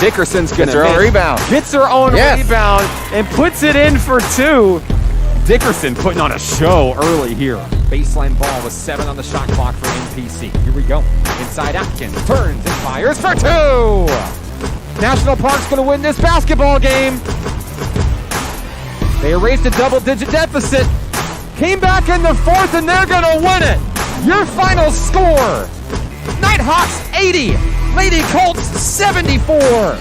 Dickerson's going to miss. Gets her own rebound. Gets her own rebound and puts it in for 2. Dickerson putting on a show early here. Baseline ball with 7 on the shot clock for NPC. Here we go. Inside Atkins, turns and fires for 2. National Park's going to win this basketball game. They erased a double-digit deficit. Came back in the 4th, and they're going to win it. Your final score, Nighthawks 80, Lady Colts 74.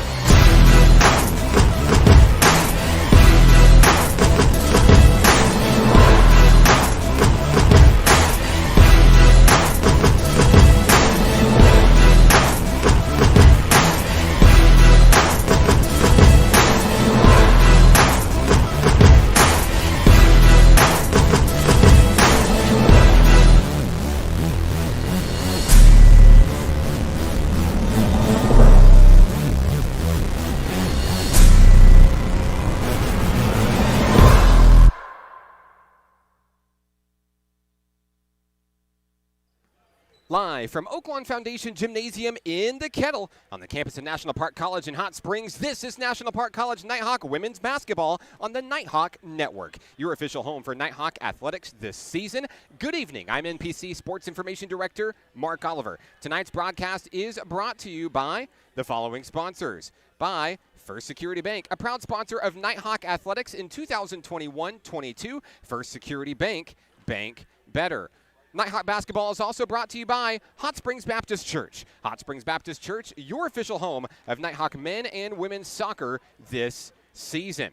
Live from Oaklawn Foundation Gymnasium in the Kettle on the campus of National Park College in Hot Springs, this is National Park College Nighthawk women's basketball on the Nighthawk Network, your official home for Nighthawk athletics this season. Good evening. I'm NPC Sports Information Director Mark Oliver. Tonight's broadcast is brought to you by the following sponsors. By First Security Bank, a proud sponsor of Nighthawk athletics in 2021-22. First Security Bank, bank better. Nighthawk basketball is also brought to you by Hot Springs Baptist Church. Hot Springs Baptist Church, your official home of Nighthawk men and women's soccer this season.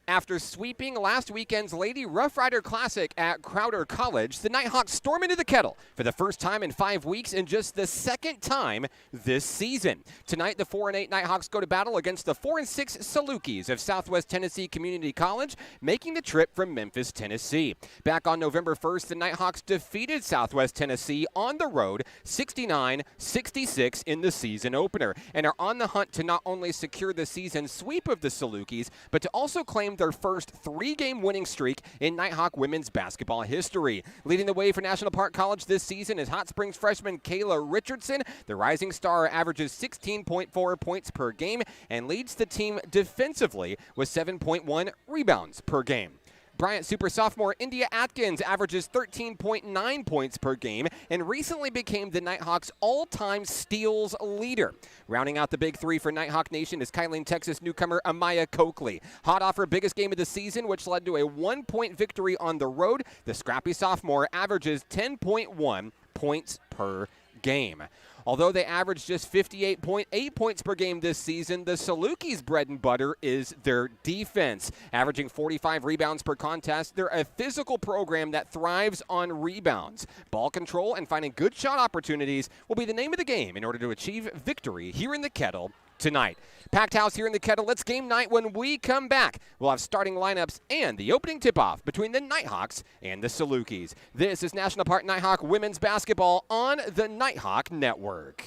After sweeping last weekend's Lady Rough Rider Classic at Crowder College, the Nighthawks storm into the Kettle for the first time in 5 weeks and just the second time this season. Tonight, the 4-8 Nighthawks go to battle against the 4-6 Saluqis of Southwest Tennessee Community College, making the trip from Memphis, Tennessee. Back on November 1st, the Nighthawks defeated Southwest Tennessee on the road 69-66 in the season opener and are on the hunt to not only secure the season sweep of the Saluqis, but to also claim their first 3-game winning streak in Nighthawk women's basketball history. Leading the way for National Park College this season is Hot Springs freshman Kayla Richardson. The rising star averages 16.4 points per game and leads the team defensively with 7.1 rebounds per game. Bryant super sophomore India Atkins averages 13.9 points per game and recently became the Nighthawks all-time steals leader. Rounding out the big 3 for Nighthawk Nation is Kylene, Texas newcomer Amaya Coakley. Hot off her biggest game of the season, which led to a 1-point victory on the road. The scrappy sophomore averages 10.1 points per game. Although they average just 58.8 points per game this season, the Saluqis' bread and butter is their defense. Averaging 45 rebounds per contest, they're a physical program that thrives on rebounds. Ball control and finding good shot opportunities will be the name of the game in order to achieve victory here in the Kettle tonight. Packed house here in the Kettle. It's game night. When we come back, we'll have starting lineups and the opening tip-off between the Nighthawks and the Saluqis. This is National Park Nighthawk women's basketball on the Nighthawk Network.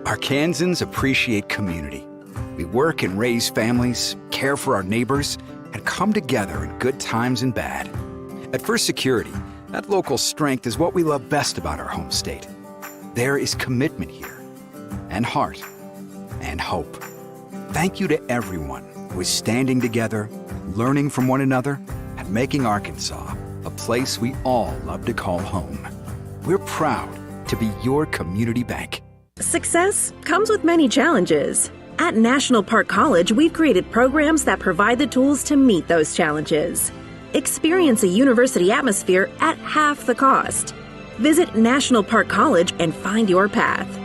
Arkansans appreciate community. We work and raise families, care for our neighbors, and come together in good times and bad. At First Security, that local strength is what we love best about our home state. There is commitment here, and heart, and hope. Thank you to everyone who is standing together, learning from one another, and making Arkansas a place we all love to call home. We're proud to be your community bank. Success comes with many challenges. At National Park College, we've created programs that provide the tools to meet those challenges. Experience a university atmosphere at half the cost. Visit National Park College and find your path.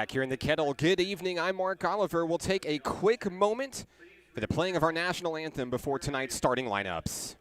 Back here in the kettle, good evening. I'm Mark Oliver. We'll take a quick moment for the playing of our national anthem before tonight's starting lineups.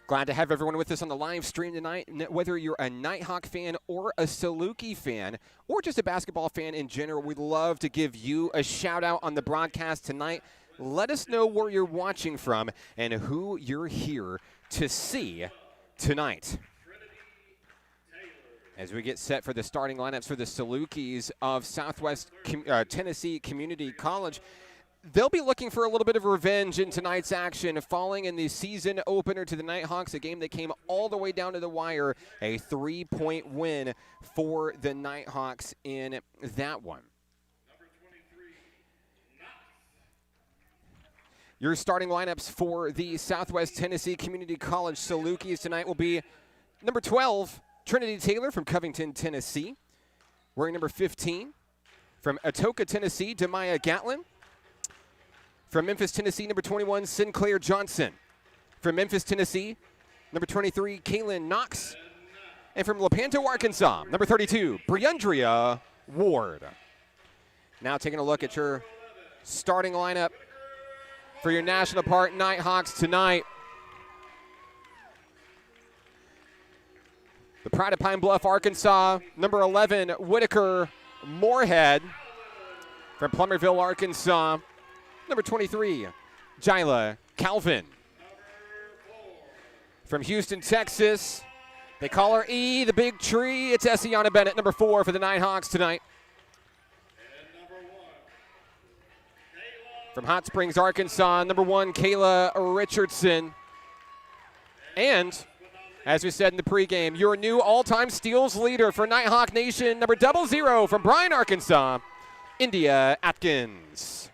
Glad to have everyone with us on the live stream tonight. Whether you're a Nighthawk fan or a Saluqis fan or just a basketball fan in general, we'd love to give you a shout out on the broadcast tonight. Let us know where you're watching from and who you're here to see tonight. As we get set for the starting lineups for the Saluqis of Southwest Tennessee Community College, they'll be looking for a little bit of revenge in tonight's action, falling in the season opener to the Nighthawks, a game that came all the way down to the wire, a 3-point win for the Nighthawks in that one. Your starting lineups for the Southwest Tennessee Community College Saluqis tonight will be number 12, Trinity Taylor from Covington, Tennessee. Wearing number 15, from Atoka, Tennessee, Demaya Gatlin. From Memphis, Tennessee, number 21, Sinclair Johnson. From Memphis, Tennessee, number 23, Kaylin Knox. And from Lepanto, Arkansas, number 32, Briandria Ward. Now taking a look at your starting lineup for your National Park Nighthawks tonight. The Pride of Pine Bluff, Arkansas, number 11, Whitaker Moorhead. From Plummerville, Arkansas, number 23, Jyla Calvin. From Houston, Texas, they call her E, the big tree. It's Essiana Bennett, number 4 for the Nighthawks tonight. From Hot Springs, Arkansas, number 1, Kayla Richardson. And, as we said in the pregame, your new all-time steals leader for Nighthawk Nation, number 00 from Bryan, Arkansas, India Atkins.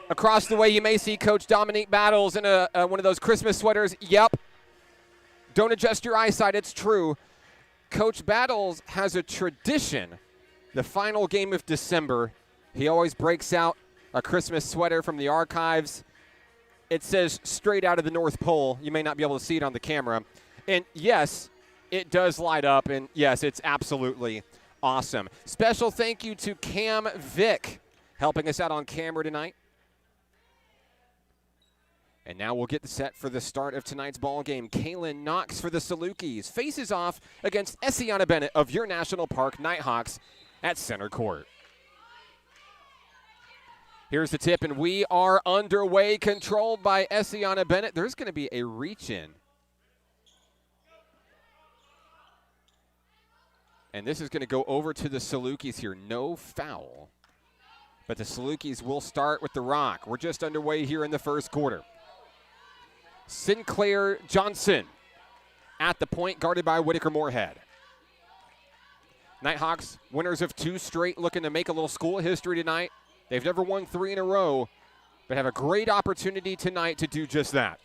Across the way, you may see Coach Dominique Battles in one of those Christmas sweaters. Yep. Don't adjust your eyesight. It's true. Coach Battles has a tradition. The final game of December, he always breaks out a Christmas sweater from the archives. It says straight out of the North Pole. You may not be able to see it on the camera. And, yes, it does light up. And, yes, it's absolutely awesome. Special thank you to Cam Vick helping us out on camera tonight. And now we'll get the set for the start of tonight's ball game. Kaylin Knox for the Saluqis faces off against Essiana Bennett of your National Park Nighthawks at center court. Here's the tip, and we are underway, controlled by Essiana Bennett. There's going to be a reach-in. And this is going to go over to the Saluqis here. No foul. But the Saluqis will start with the rock. We're just underway here in the first quarter. Sinclair Johnson at the point, guarded by Whitaker Moorhead. Nighthawks, winners of 2 straight, looking to make a little school history tonight. They've never won 3 in a row, but have a great opportunity tonight to do just that.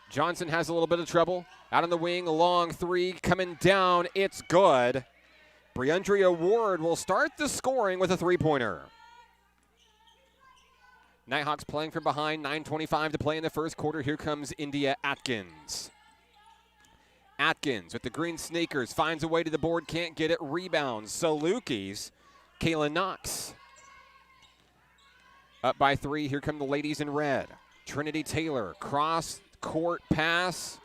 Johnson has a little bit of trouble. Out on the wing, a long 3 coming down. It's good. Briandria Ward will start the scoring with a 3-pointer. Nighthawks playing from behind, 9:25 to play in the first quarter. Here comes India Atkins. Atkins with the green sneakers finds a way to the board, can't get it, rebounds. Saluqis, Kayla Knox. Up by 3, here come the ladies in red. Trinity Taylor, cross court pass.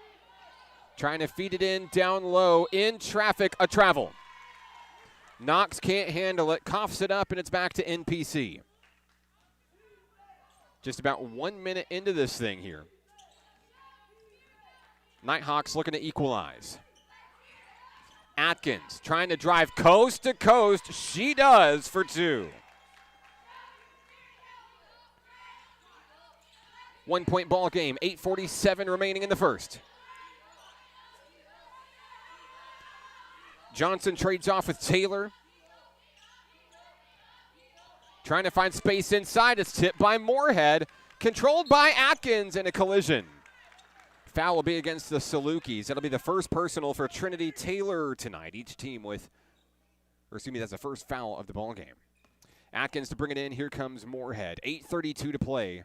Trying to feed it in, down low, in traffic, a travel. Knox can't handle it, coughs it up, and it's back to NPC. Just about 1 minute into this thing here. Nighthawks looking to equalize. Atkins trying to drive coast to coast. She does for 2. 1 point ball game, 8:47 remaining in the first. Johnson trades off with Taylor. Trying to find space inside. It's tipped by Moorhead. Controlled by Atkins, and a collision. Foul will be against the Saluqis. That'll be the first personal for Trinity Taylor tonight. Each team with, that's the first foul of the ball game. Atkins to bring it in. Here comes Moorhead. 8:32 to play.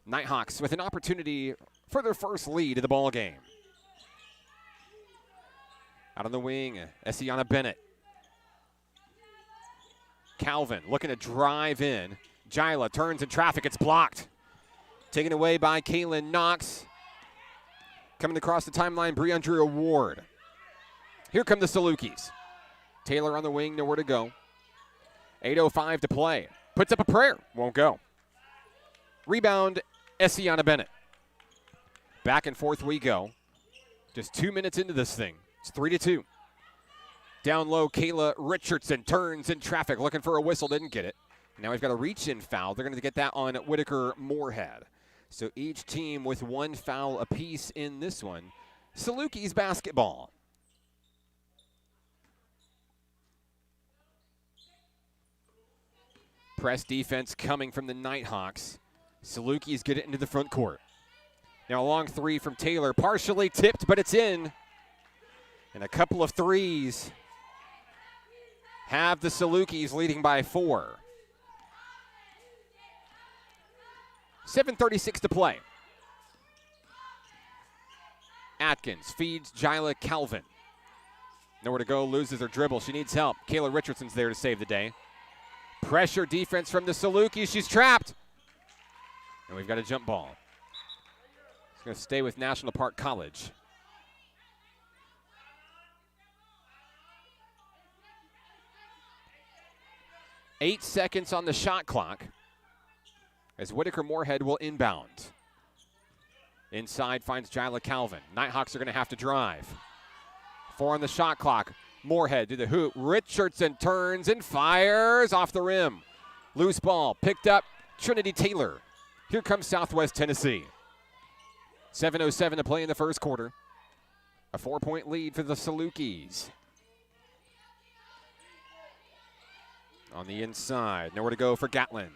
Nighthawks with an opportunity for their first lead of the ball game. Out on the wing, Essiana Bennett. Calvin looking to drive in. Jyla turns in traffic. It's blocked. Taken away by Kaylin Knox. Coming across the timeline, Breandrea Ward. Here come the Saluqis. Taylor on the wing, nowhere to go. 8:05 to play. Puts up a prayer, won't go. Rebound, Essiana Bennett. Back and forth we go. Just 2 minutes into this thing. It's 3-2. Down low, Kayla Richardson turns in traffic, looking for a whistle, didn't get it. Now we've got a reach-in foul. They're going to get that on Whitaker Moorhead. So each team with 1 foul apiece in this one. Saluqis basketball. Press defense coming from the Nighthawks. Saluqis get it into the front court. Now a long 3 from Taylor, partially tipped, but it's in. And a couple of threes have the Saluqis leading by 4. 7:36 to play. Atkins feeds Jyla Calvin. Nowhere to go, loses her dribble. She needs help. Kayla Richardson's there to save the day. Pressure defense from the Saluqis. She's trapped. And we've got a jump ball. It's going to stay with National Park College. Eight seconds on the shot clock as Whitaker Moorhead will inbound. Inside finds Jyla Calvin. Nighthawks are going to have to drive. 4 on the shot clock. Moorhead to the hoop. Richardson turns and fires off the rim. Loose ball picked up. Trinity Taylor. Here comes Southwest Tennessee. 7:07 to play in the first quarter. A 4-point lead for the Saluqis. On the inside, nowhere to go for Gatlin.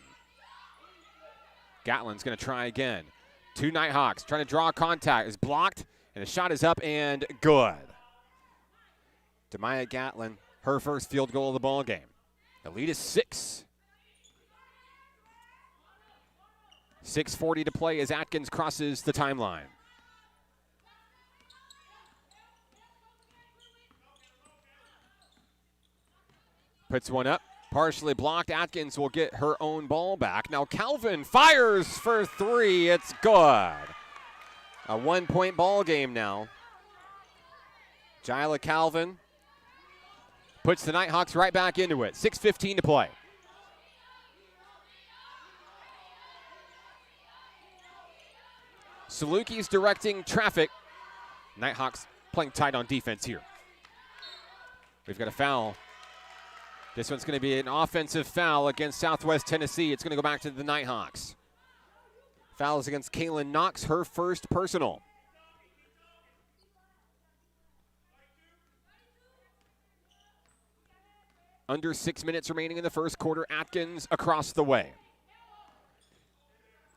Gatlin's going to try again. 2 Nighthawks trying to draw contact. Is blocked, and the shot is up and good. Demaya Gatlin, her first field goal of the ball game. The lead is 6. 6:40 to play as Atkins crosses the timeline. Puts one up. Partially blocked. Atkins will get her own ball back. Now Calvin fires for 3. It's good. A 1-point ball game now. Jyla Calvin puts the Nighthawks right back into it. 6:15 to play. Saluqis directing traffic. Nighthawks playing tight on defense here. We've got a foul. This one's going to be an offensive foul against Southwest Tennessee. It's going to go back to the Nighthawks. Foul is against Kaylin Knox, her first personal. Under 6 minutes remaining in the first quarter. Atkins across the way.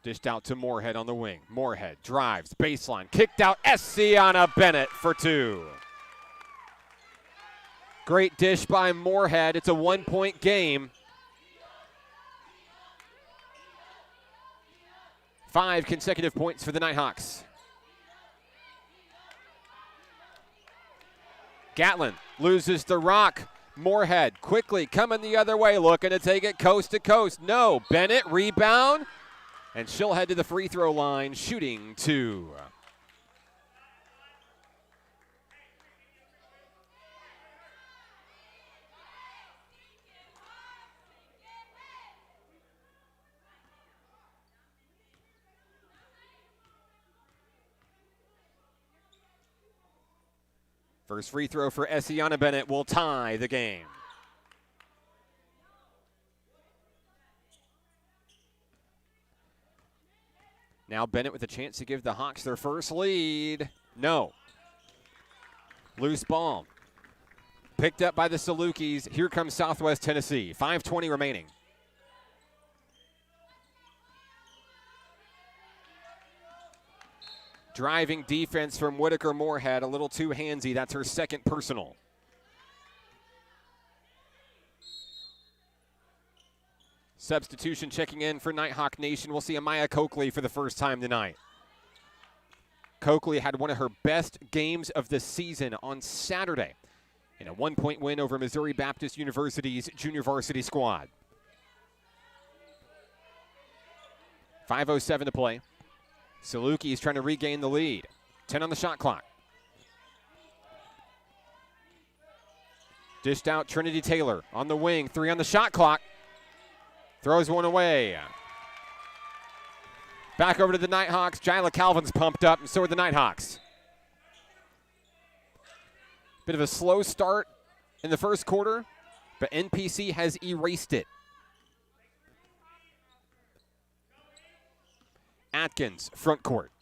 Dished out to Moorhead on the wing. Moorhead drives, baseline, kicked out. Essiana Bennett for 2. Great dish by Moorhead. It's a 1-point game. 5 consecutive points for the Nighthawks. Gatlin loses the rock. Moorhead quickly coming the other way, looking to take it coast to coast. No, Bennett rebound, and she'll head to the free throw line, shooting 2. First free throw for Essiana Bennett will tie the game. Now Bennett with a chance to give the Hawks their first lead. No. Loose ball. Picked up by the Saluqis. Here comes Southwest Tennessee. 5:20 remaining. Driving defense from Whitaker Moorhead, a little too handsy. That's her second personal. Substitution checking in for Nighthawk Nation. We'll see Amaya Coakley for the first time tonight. Coakley had one of her best games of the season on Saturday in a 1-point win over Missouri Baptist University's junior varsity squad. 5:07 to play. Saluqis trying to regain the lead. 10 on the shot clock. Dished out Trinity Taylor on the wing. 3 on the shot clock. Throws one away. Back over to the Nighthawks. Jyla Calvin's pumped up, and so are the Nighthawks. Bit of a slow start in the first quarter, but NPC has erased it. Atkins, front court.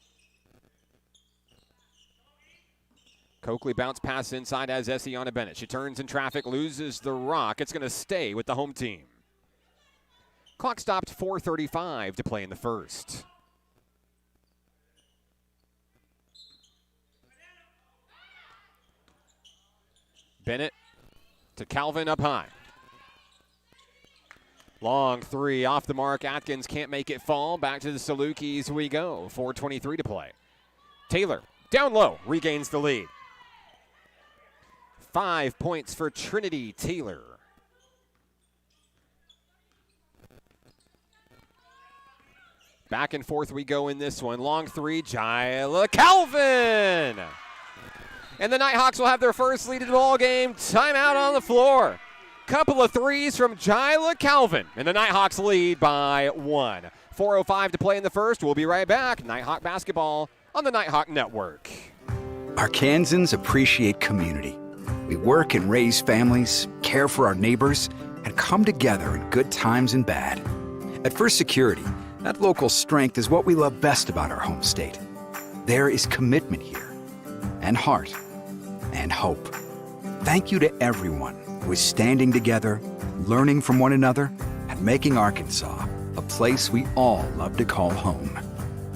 Coakley bounce pass inside as Essiana Bennett. She turns in traffic, loses the rock. It's going to stay with the home team. Clock stopped, 4:35 to play in the first. Bennett to Calvin up high. Long 3 off the mark. Atkins can't make it fall. Back to the Saluqis we go. 4:23 to play. Taylor down low, regains the lead. 5 points for Trinity Taylor. Back and forth we go in this one. Long 3, Jyla Calvin. And the Nighthawks will have their first lead of the ball game. Timeout on the floor. Couple of threes from Jyla Calvin, and the Nighthawks lead by 1. 4:05 to play in the first. We'll be right back. Nighthawk basketball on the Nighthawk Network. Arkansans appreciate community. We work and raise families, care for our neighbors, and come together in good times and bad. At First Security, that local strength is what we love best about our home state. There is commitment here, and heart, and hope. Thank you to everyone who is standing together, learning from one another, and making Arkansas a place we all love to call home.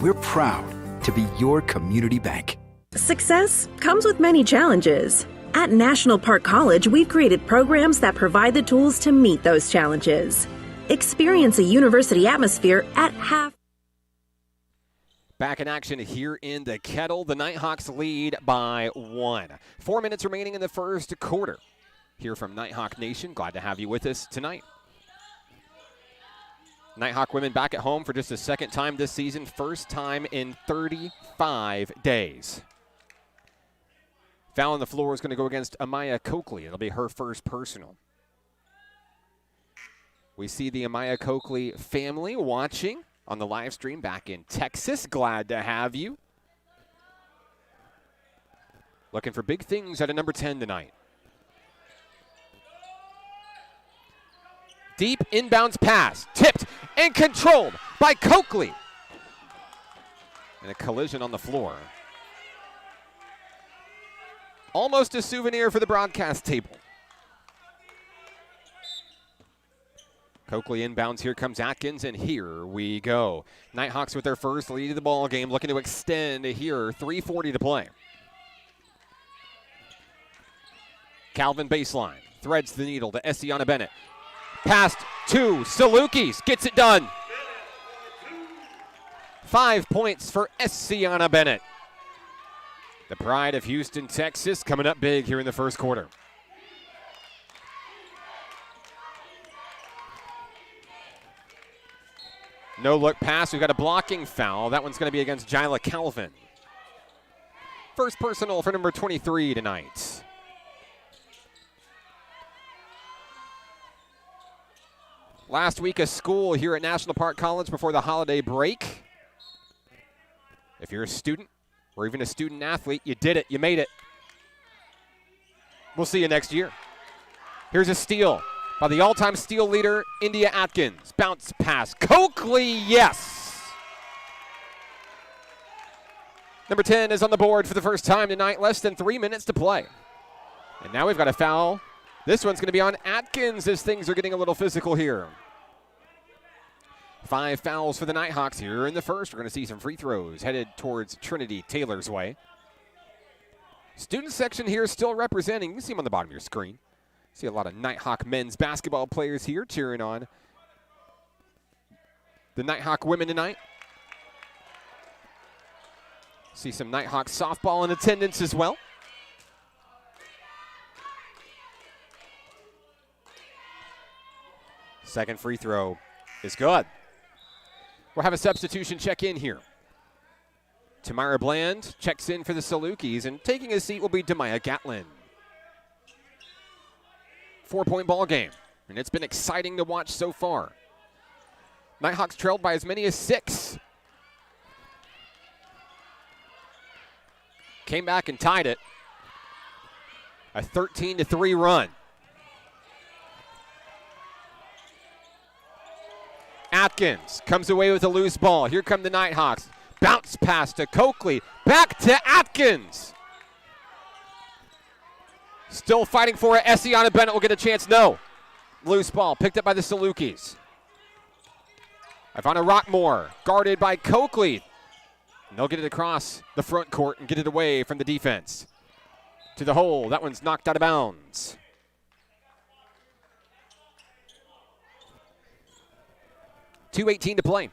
We're proud to be your community bank. Success comes with many challenges. At National Park College, we've created programs that provide the tools to meet those challenges. Experience a university atmosphere at half. Back in action here in the Kettle. The Nighthawks lead by 1. 4 minutes remaining in the first quarter. Here from Nighthawk Nation, glad to have you with us tonight. Nighthawk women back at home for just the second time this season, first time in 35 days. Foul on the floor is going to go against Amaya Coakley. It'll be her first personal. We see the Amaya Coakley family watching on the live stream back in Texas. Glad to have you. Looking for big things at a number 10 tonight. Deep inbounds pass, tipped and controlled by Coakley. And a collision on the floor. Almost a souvenir for the broadcast table. Coakley inbounds, here comes Atkins, and here we go. Nighthawks with their first lead of the ball game, looking to extend here, 3:40 to play. Calvin baseline, threads the needle to Essiana Bennett. Passed to Saluqis, gets it done. 5 points for Essiana Bennett. The pride of Houston, Texas, coming up big here in the first quarter. No look pass. We've got a blocking foul. That one's going to be against Jyla Calvin. First personal for number 23 tonight. Last week of school here at National Park College before the holiday break. If you're a student or even a student athlete, you did it. You made it. We'll see you next year. Here's a steal by the all-time steal leader, India Atkins. Bounce pass. Coakley, yes. Number 10 is on the board for the first time tonight. Less than 3 minutes to play. And now we've got a foul. This one's going to be on Atkins as things are getting a little physical here. 5 fouls for the Nighthawks here in the first. We're going to see some free throws headed towards Trinity Taylor's way. Student section here still representing. You can see them on the bottom of your screen. See a lot of Nighthawk men's basketball players here cheering on the Nighthawk women tonight. See some Nighthawk softball in attendance as well. Second free throw is good. We'll have a substitution check in here. Tamara Bland checks in for the Saluqis, and taking a seat will be Demaya Gatlin. 4-point ball game, and it's been exciting to watch so far. Nighthawks trailed by as many as 6. Came back and tied it. A 13-3 run. Atkins comes away with a loose ball. Here come the Nighthawks. Bounce pass to Coakley. Back to Atkins. Still fighting for it. Essiana Bennett will get a chance. No. Loose ball picked up by the Saluqis. Ivana Rockmore guarded by Coakley. And they'll get it across the front court and get it away from the defense. To the hole. That one's knocked out of bounds. .2:18 to play.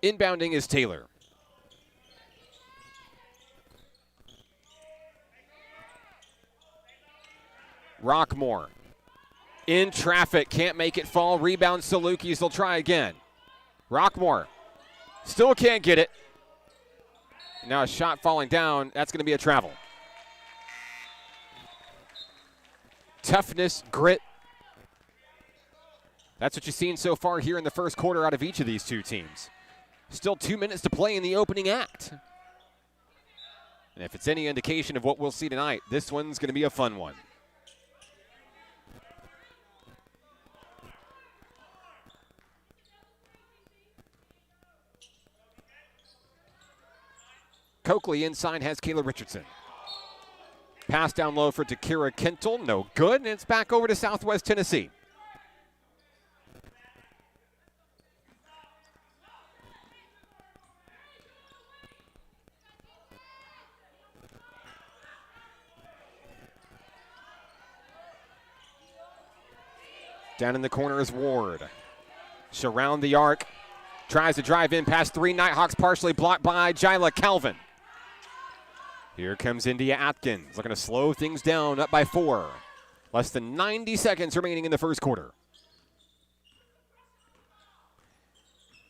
Inbounding is Taylor. Rockmore in traffic, can't make it fall. Rebound Saluqis, they'll try again. Rockmore still can't get it. Now a shot falling down, that's going to be a travel. Toughness, grit. That's what you've seen so far here in the first quarter out of each of these two teams. Still 2 minutes to play in the opening act. And if it's any indication of what we'll see tonight, this one's going to be a fun one. Coakley inside has Kayla Richardson. Pass down low for Takira Kentel, no good, and it's back over to Southwest Tennessee. Down in the corner is Ward. Surround the arc. Tries to drive in past 3 Nighthawks, partially blocked by Jyla Calvin. Here comes India Atkins, looking to slow things down, up by 4. Less than 90 seconds remaining in the first quarter.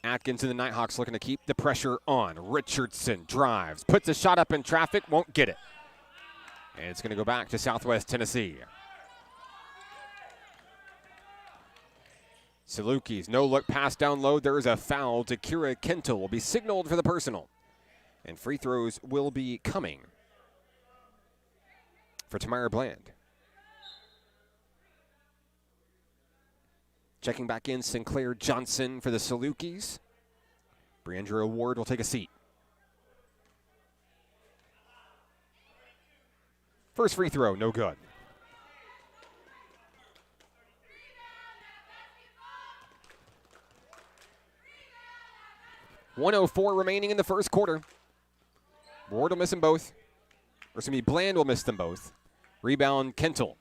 Atkins and the Nighthawks looking to keep the pressure on. Richardson drives, puts a shot up in traffic, won't get it. And it's going to go back to Southwest Tennessee. Saluqis, no look pass down low. There is a foul. Takira Kentel will be signaled for the personal. And free throws will be coming for Tamara Bland. Checking back in, Sinclair Johnson for the Saluqis. Briandra Ward will take a seat. First free throw, no good. .104 remaining in the first quarter. Ward will miss them both. Or it's going to be Bland will miss them both. Rebound, Kentel.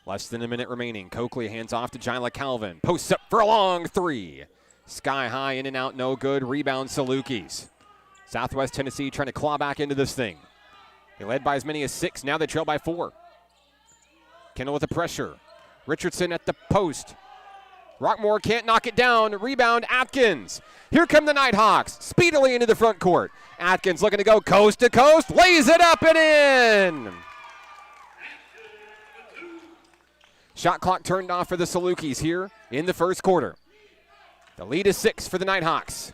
Less than a minute remaining. Coakley hands off to Jyla Calvin. Posts up for a long three. Sky high, in and out, no good. Rebound, Saluqis. Southwest Tennessee trying to claw back into this thing. They led by as many as 6. Now they trail by 4. Kendall with the pressure. Richardson at the post. Rockmore can't knock it down. Rebound, Atkins. Here come the Nighthawks. Speedily into the front court. Atkins looking to go coast to coast. Lays it up and in. Shot clock turned off for the Saluqis here in the first quarter. The lead is 6 for the Nighthawks.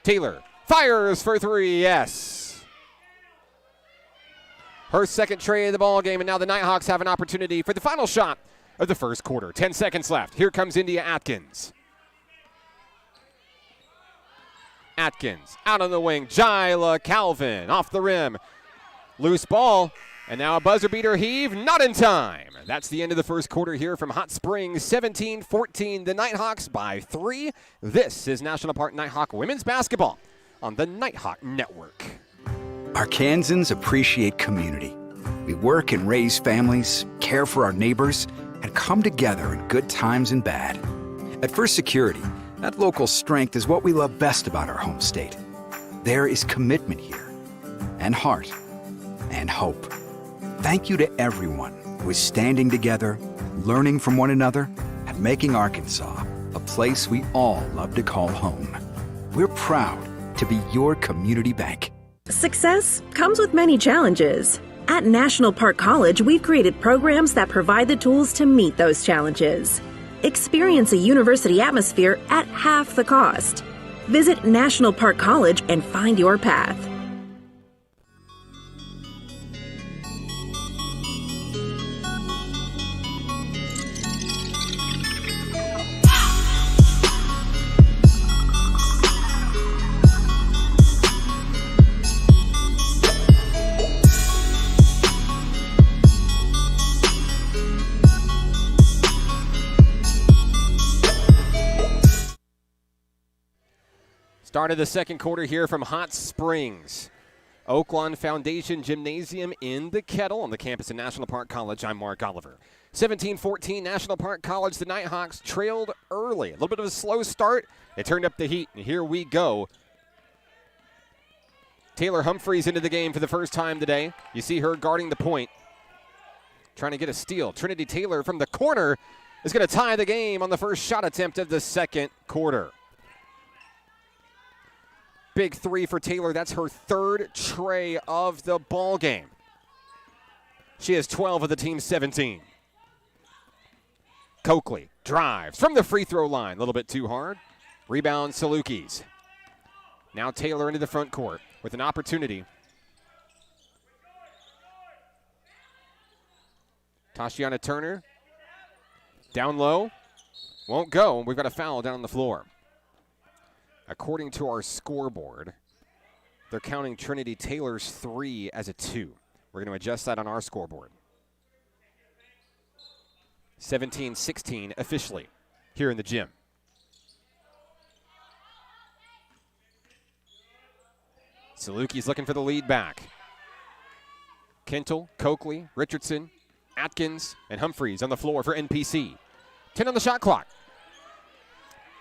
Taylor fires for 3. Yes. Her second tray of the ball game, and now the Nighthawks have an opportunity for the final shot of the first quarter. 10 seconds left. Here comes India Atkins. Atkins out on the wing. Jyla Calvin off the rim. Loose ball. And now a buzzer beater heave. Not in time. That's the end of the first quarter here from Hot Springs. 17-14. The Nighthawks by 3. This is National Park Nighthawk women's basketball on the Nighthawk Network. Arkansans appreciate community. We work and raise families, care for our neighbors, and come together in good times and bad. At First Security, that local strength is what we love best about our home state. There is commitment here, and heart, and hope. Thank you to everyone who is standing together, learning from one another, and making Arkansas a place we all love to call home. We're proud to be your community bank. Success comes with many challenges. At National Park College, we've created programs that provide the tools to meet those challenges. Experience a university atmosphere at half the cost. Visit National Park College and find your path. Start of the second quarter here from Hot Springs. Oaklawn Foundation Gymnasium in the Kettle on the campus of National Park College. I'm Mark Oliver. 17-14 National Park College. The Nighthawks trailed early. A little bit of a slow start. They turned up the heat, and here we go. Taylor Humphreys into the game for the first time today. You see her guarding the point, trying to get a steal. Trinity Taylor from the corner is going to tie the game on the first shot attempt of the second quarter. Big 3 for Taylor. That's her third tray of the ball game. She has 12 of the team's 17. Coakley drives from the free throw line. A little bit too hard. Rebound, Saluqis. Now Taylor into the front court with an opportunity. Tashiana Turner down low. Won't go. We've got a foul down on the floor. According to our scoreboard, they're counting Trinity Taylor's 3 as a 2. We're going to adjust that on our scoreboard. 17-16 officially here in the gym. Saluqis looking for the lead back. Kentel, Coakley, Richardson, Atkins, and Humphreys on the floor for NPC. 10 on the shot clock.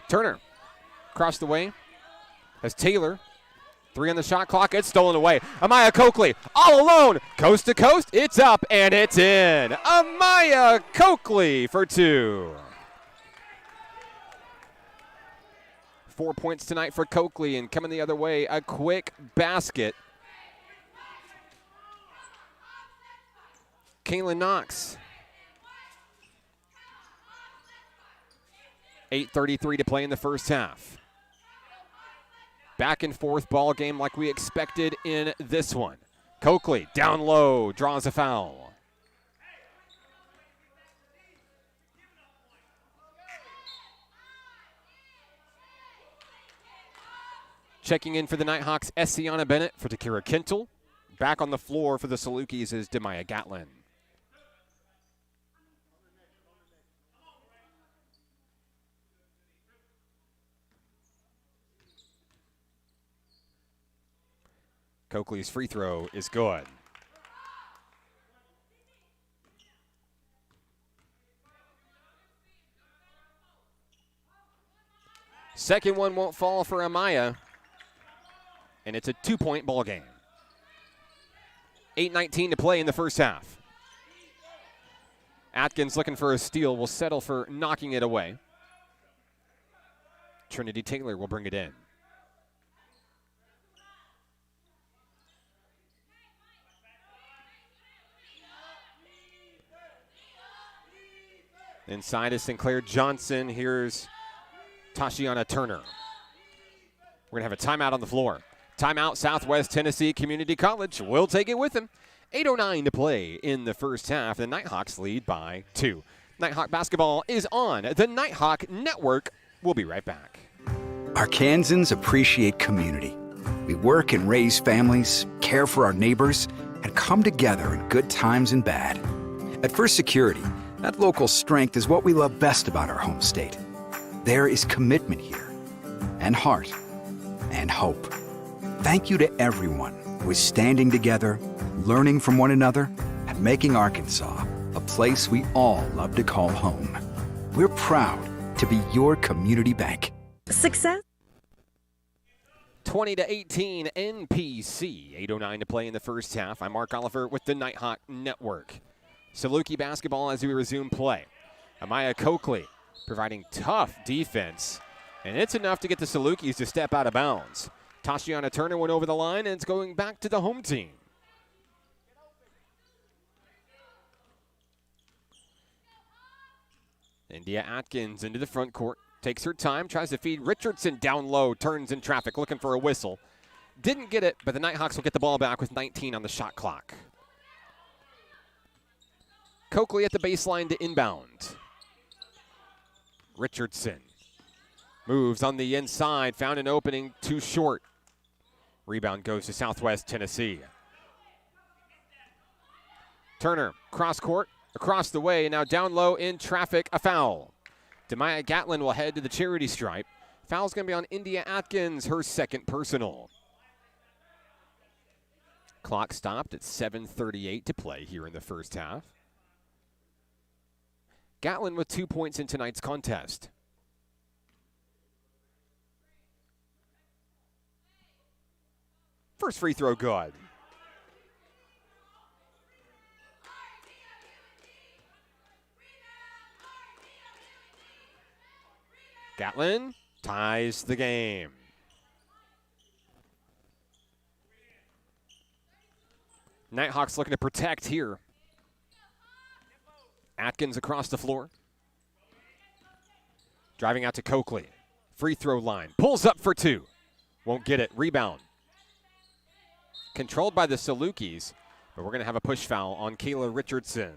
Turner across the way has Taylor. 3 on the shot clock. It's stolen away. Amaya Coakley all alone. Coast to coast. It's up and it's in. Amaya Coakley for 2. 4 points tonight for Coakley, and coming the other way, a quick basket. Kaylin Knox. 8:33 to play in the first half. Back and forth ball game like we expected in this one. Coakley down low, draws a foul. Checking in for the Nighthawks, Essiana Bennett for Takira Kentel. Back on the floor for the Saluqis is Demaya Gatlin. Coakley's free throw is good. Second one won't fall for Amaya, and it's a 2-point ball game. 8:19 to play in the first half. Atkins looking for a steal, will settle for knocking it away. Trinity Taylor will bring it in. Inside is Sinclair Johnson. Here's Tashiana Turner. We're going to have a timeout on the floor. Timeout, Southwest Tennessee Community College. We'll take it with them. 8:09 to play in the first half. The Nighthawks lead by 2. Nighthawk basketball is on the Nighthawk Network. We'll be right back. Arkansans appreciate community. We work and raise families, care for our neighbors, and come together in good times and bad. At First Security, that local strength is what we love best about our home state. There is commitment here, and heart, and hope. Thank you to everyone who is standing together, learning from one another, and making Arkansas a place we all love to call home. We're proud to be your community bank. Success. 20-18 NPC. 8:09 to play in the first half. I'm Mark Oliver with the Nighthawk Network. Saluqis basketball as we resume play. Amaya Coakley providing tough defense, and it's enough to get the Saluqis to step out of bounds. Tashiana Turner went over the line, and it's going back to the home team. India Atkins into the front court. Takes her time, tries to feed Richardson down low, turns in traffic, looking for a whistle. Didn't get it, but the Nighthawks will get the ball back with 19 on the shot clock. Coakley at the baseline to inbound. Richardson moves on the inside, found an opening, too short. Rebound goes to Southwest Tennessee. Turner, cross court, across the way, now down low in traffic, a foul. Demaya Gatlin will head to the charity stripe. Foul's going to be on India Atkins, her second personal. Clock stopped at 7:38 to play here in the first half. Gatlin with 2 points in tonight's contest. First free throw good. Gatlin ties the game. Nighthawks looking to protect here. Atkins across the floor. Driving out to Coakley. Free throw line. Pulls up for 2. Won't get it. Rebound. Controlled by the Saluqis, but we're going to have a push foul on Kayla Richardson.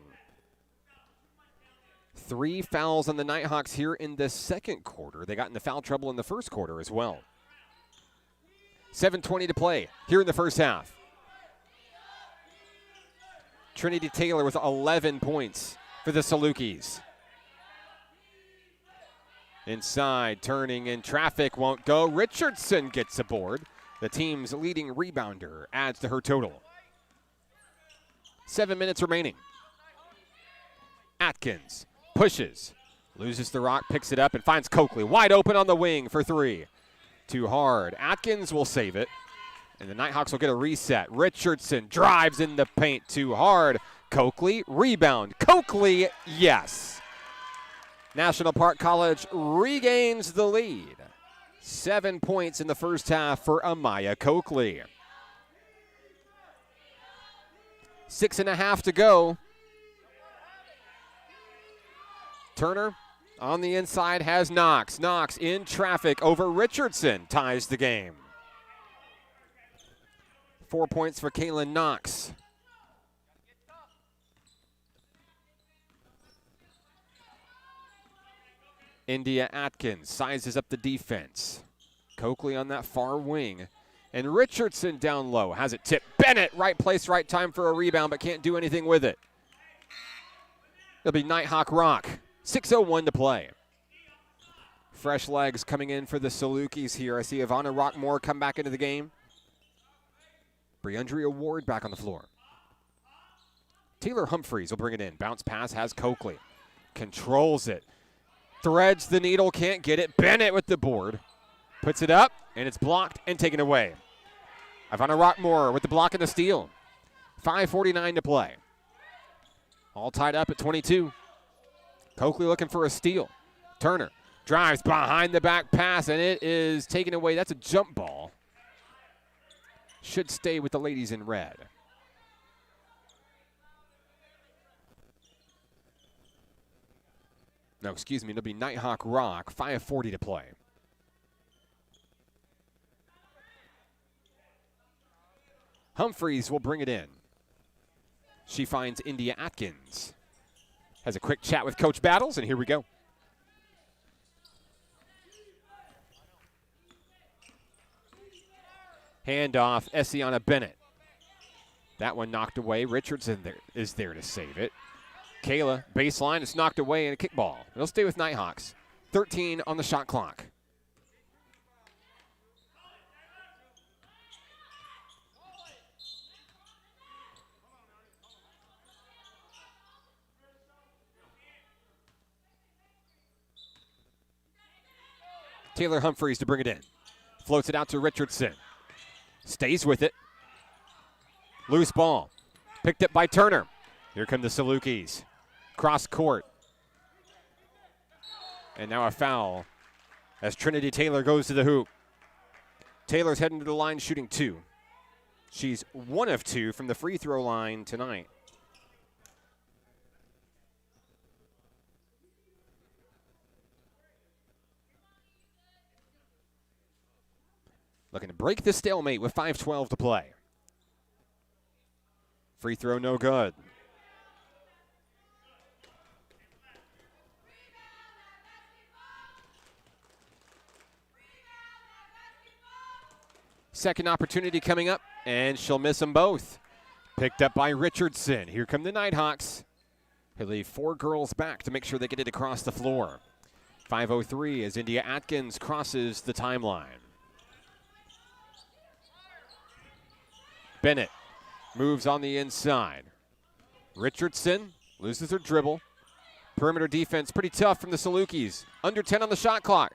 3 fouls on the Nighthawks here in the second quarter. They got into foul trouble in the first quarter as well. 7:20 to play here in the first half. Trinity Taylor with 11 points for the Saluqis. Inside, turning in traffic, won't go. Richardson gets aboard. The team's leading rebounder adds to her total. 7 minutes remaining. Atkins pushes, loses the rock, picks it up, and finds Coakley wide open on the wing for 3. Too hard. Atkins will save it, and the Nighthawks will get a reset. Richardson drives in the paint, too hard. Coakley, rebound. Coakley, yes. National Park College regains the lead. 7 points in the first half for Amaya Coakley. 6.5 to go. Turner on the inside has Knox. Knox in traffic over Richardson. Ties the game. 4 points for Kaylin Knox. India Atkins sizes up the defense. Coakley on that far wing. And Richardson down low. Has it tipped. Bennett, right place, right time for a rebound, but can't do anything with it. It'll be Nighthawk rock. 6:01 to play. Fresh legs coming in for the Saluqis here. I see Ivana Rockmore come back into the game. Briandria Ward back on the floor. Taylor Humphreys will bring it in. Bounce pass has Coakley. Controls it. Threads the needle, can't get it. Bennett with the board. Puts it up, and it's blocked and taken away. Ivana Rockmore with the block and the steal. 5:49 to play. All tied up at 22. Coakley looking for a steal. Turner drives behind the back pass, and it is taken away. That's a jump ball. Should stay with the ladies in red. No, excuse me, it'll be Nighthawk Rock. 5:40 to play. Humphreys will bring it in. She finds India Atkins. Has a quick chat with Coach Battles, and here we go. Handoff, Essiana Bennett. That one knocked away. Richardson is there to save it. Kayla, baseline, it's knocked away and a kickball. It'll stay with Nighthawks. 13 on the shot clock. Taylor Humphreys to bring it in. Floats it out to Richardson. Stays with it. Loose ball. Picked up by Turner. Here come the Saluqis. Cross court. And now a foul as Trinity Taylor goes to the hoop. Taylor's heading to the line shooting 2. She's 1 of 2 from the free throw line tonight. Looking to break the stalemate with 5:12 to play. Free throw no good. Second opportunity coming up, and she'll miss them both. Picked up by Richardson. Here come the Nighthawks. He'll leave 4 girls back to make sure they get it across the floor. 5:03 as India Atkins crosses the timeline. Bennett moves on the inside. Richardson loses her dribble. Perimeter defense pretty tough from the Saluqis. Under 10 on the shot clock.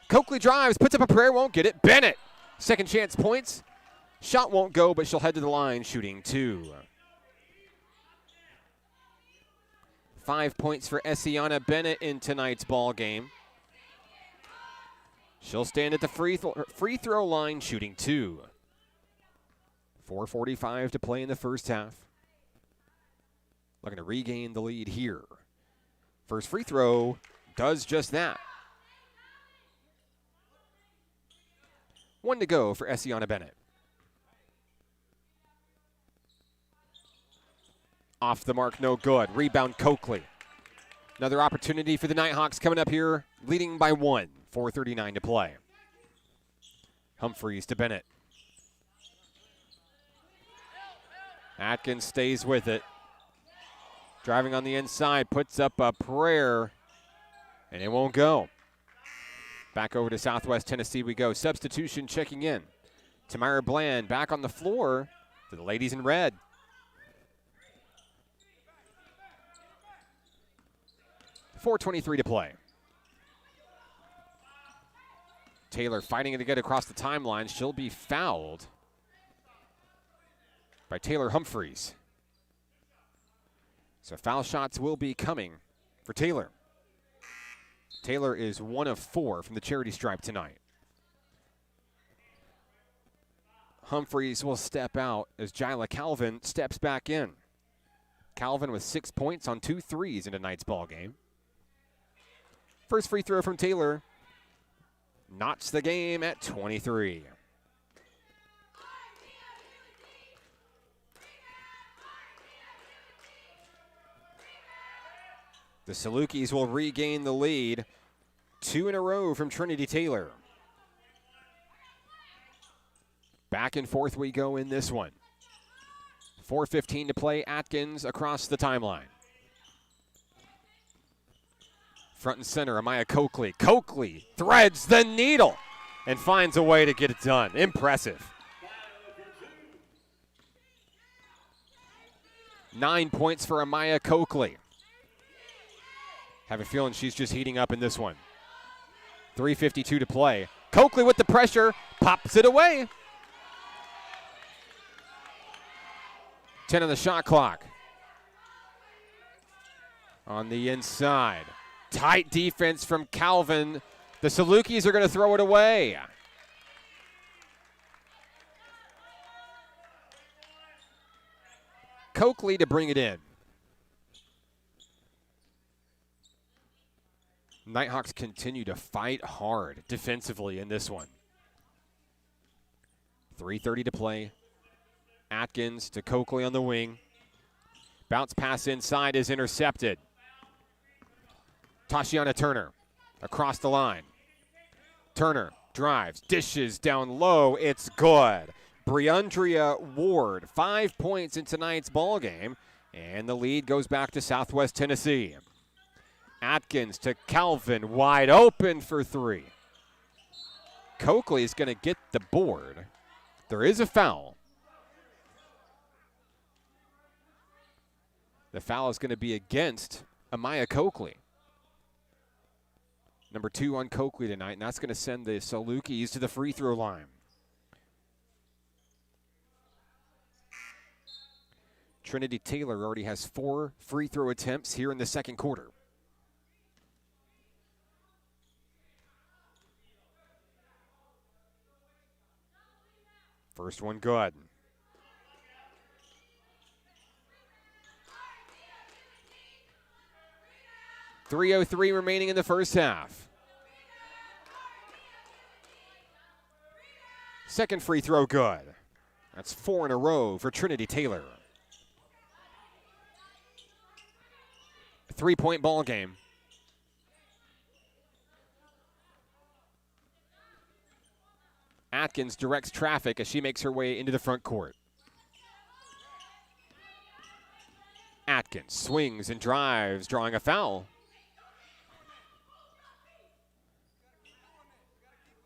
Coakley drives, puts up a prayer, won't get it. Bennett, second chance points. Shot won't go, but she'll head to the line shooting 2. 5 points for Essiana Bennett in tonight's ball game. She'll stand at the free throw line shooting 2. 4:45 to play in the first half. Looking to regain the lead here. First free throw does just that. 1 to go for Essiana Bennett. Off the mark, no good. Rebound, Coakley. Another opportunity for the Nighthawks coming up here, leading by 1. 4:39 to play. Humphreys to Bennett. Atkins stays with it. Driving on the inside, puts up a prayer, and it won't go. Back over to Southwest Tennessee we go. Substitution checking in. Tamara Bland back on the floor for the ladies in red. .423 to play. Taylor fighting to get across the timeline. She'll be fouled by Taylor Humphreys. So foul shots will be coming for Taylor. Taylor is 1 of 4 from the charity stripe tonight. Humphreys will step out as Jyla Calvin steps back in. Calvin with 6 points on 2 threes in tonight's ball game. First free throw from Taylor. Notch the game at 23. The Saluqis will regain the lead. 2 in a row from Trinity Taylor. Back and forth we go in this one. 4:15 to play. Atkins across the timeline. Front and center, Amaya Coakley. Coakley threads the needle and finds a way to get it done. Impressive. 9 points for Amaya Coakley. Have a feeling she's just heating up in this one. 3:52 to play. Coakley with the pressure, pops it away. 10 on the shot clock. On the inside. Tight defense from Calvin. The Saluqis are going to throw it away. Coakley to bring it in. Nighthawks continue to fight hard defensively in this one. 3:30 to play. Atkins to Coakley on the wing. Bounce pass inside is intercepted. Tashiana Turner across the line. Turner drives, dishes down low. It's good. Briandria Ward, 5 points in tonight's ball game, and the lead goes back to Southwest Tennessee. Atkins to Calvin, wide open for three. Coakley is going to get the board. There is a foul. The foul is going to be against Amaya Coakley. Number 2 on Coakley tonight, and that's going to send the Saluqis to the free throw line. Trinity Taylor already has 4 free throw attempts here in the second quarter. First one good. .303 remaining in the first half. Second free throw good. That's 4 in a row for Trinity Taylor. 3-point ball game. Atkins directs traffic as she makes her way into the front court. Atkins swings and drives, drawing a foul.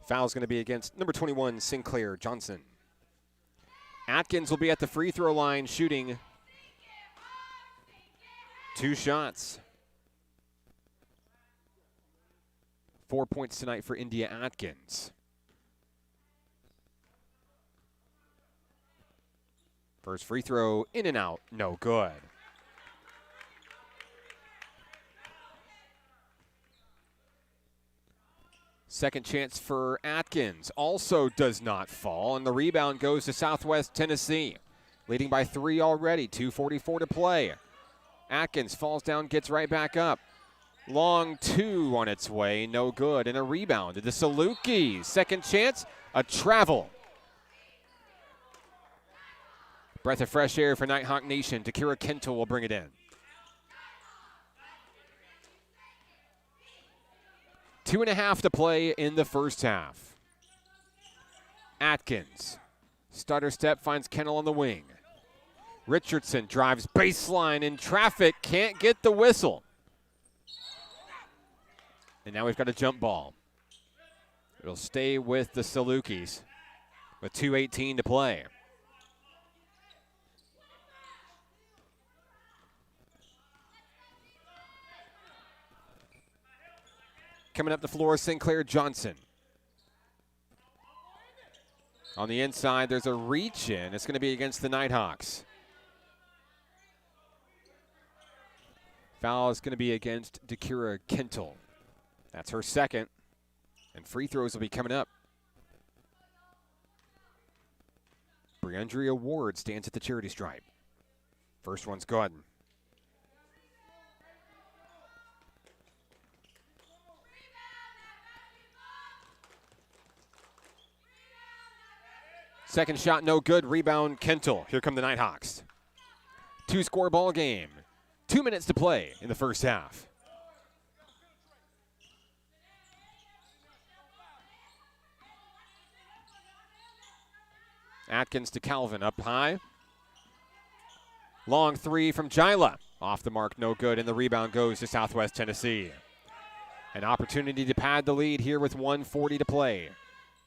Foul's going to be against number 21, Sinclair Johnson. Atkins will be at the free throw line shooting 2 shots. 4 points tonight for India Atkins. First free throw, in and out, no good. Second chance for Atkins, also does not fall, and the rebound goes to Southwest Tennessee. Leading by 3 already, 2:44 to play. Atkins falls down, gets right back up. Long 2 on its way, no good, and a rebound to the Saluqis. Second chance, a travel. Breath of fresh air for Nighthawk Nation. Takira Kentel will bring it in. 2.5 to play in the first half. Atkins, stutter step, finds Kennel on the wing. Richardson drives baseline in traffic, can't get the whistle. And now we've got a jump ball. It'll stay with the Saluqis with 2:18 to play. Coming up the floor, Sinclair Johnson. On the inside, there's a reach in. It's going to be against the Nighthawks. Foul is going to be against Takira Kentel. That's her second. And free throws will be coming up. Briandria Ward stands at the charity stripe. First one's good. Second shot, no good. Rebound, Kentel. Here come the Nighthawks. 2-score ball game. 2 minutes to play in the first half. Atkins to Calvin, up high. Long 3 from Jila. Off the mark, no good, and the rebound goes to Southwest Tennessee. An opportunity to pad the lead here with 1:40 to play.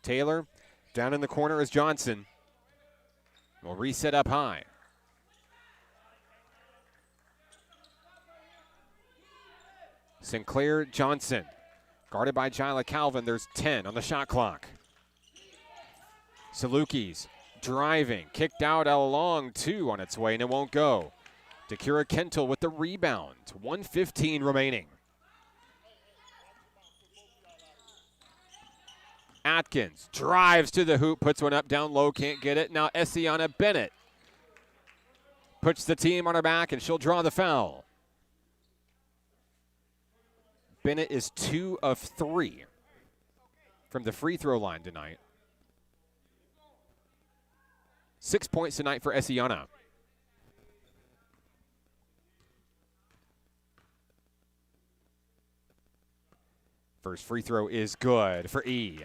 Taylor. Down in the corner is Johnson. Will reset up high. Sinclair Johnson, guarded by Jyla Calvin. There's 10 on the shot clock. Saluqis driving, kicked out a long 2 on its way, and it won't go. Dakira Kentel with the rebound. 1:15 remaining. Atkins drives to the hoop, puts one up, down low, can't get it. Now Essiana Bennett puts the team on her back, and she'll draw the foul. Bennett is 2 of 3 from the free throw line tonight. 6 points tonight for Essiana. First free throw is good for E.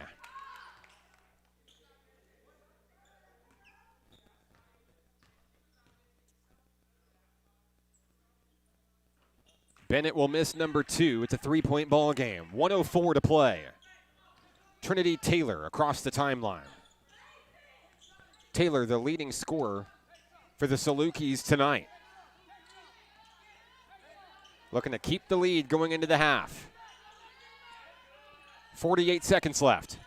Bennett will miss number 2. It's a 3-point ball game. 1:04 to play. Trinity Taylor across the timeline. Taylor, the leading scorer for the Saluqis tonight. Looking to keep the lead going into the half. 48 seconds left.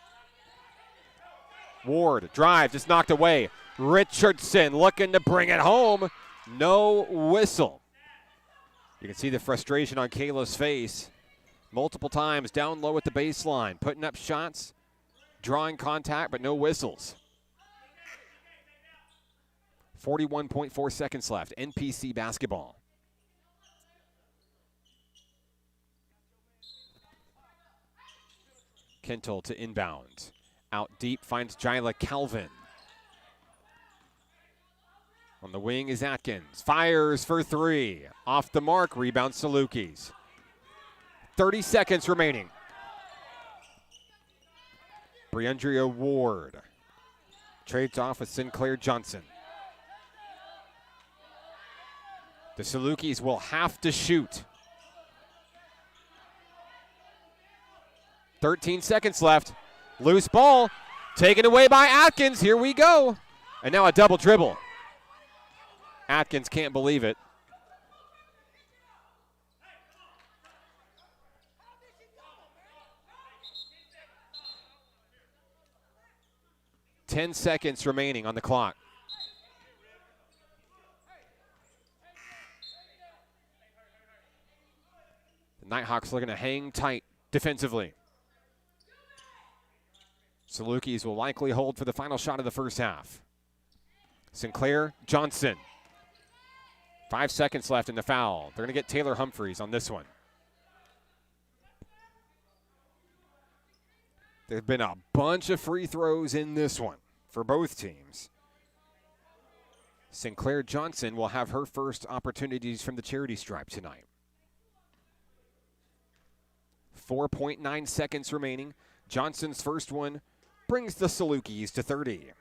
Ward, drive, just knocked away. Richardson looking to bring it home. No whistle. You can see the frustration on Kayla's face. Multiple times down low at the baseline, putting up shots, drawing contact, but no whistles. 41.4 seconds left. NPC basketball. Kentel to inbound. Out deep, finds Jyla Calvin. On the wing is Atkins. Fires for 3. Off the mark, rebound Saluqis. 30 seconds remaining. Briandria Ward trades off with Sinclair Johnson. The Saluqis will have to shoot. 13 seconds left. Loose ball taken away by Atkins. Here we go. And now a double dribble. Atkins can't believe it. Ten seconds remaining on the clock. The Nighthawks looking to hang tight defensively. Saluqis will likely hold for the final shot of the first half. Sinclair Johnson. 5 seconds left in the foul. They're going to get Taylor Humphreys on this one. There have been a bunch of free throws in this one for both teams. Sinclair Johnson will have her first opportunities from the charity stripe tonight. 4.9 seconds remaining. Johnson's first one brings the Saluqis to 30.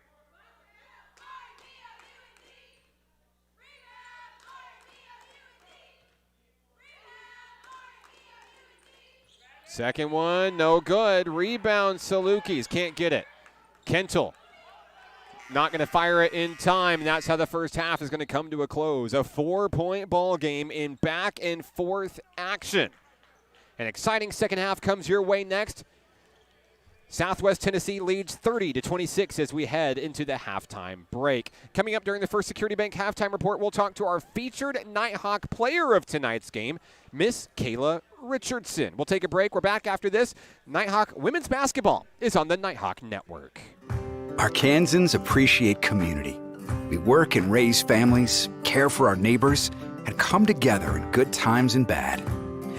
Second one, no good. Rebound, Saluqis, can't get it. Kentel, not going to fire it in time. That's how the first half is going to come to a close. A 4-point ball game in back and forth action. An exciting second half comes your way next. Southwest Tennessee leads 30-26 as we head into the halftime break. Coming up during the First Security Bank halftime report, we'll talk to our featured Nighthawk player of tonight's game, Miss Kayla Richardson. We'll take a break. We're back after this. Nighthawk women's basketball is on the Nighthawk Network. Arkansans appreciate community. We work and raise families, care for our neighbors, and come together in good times and bad.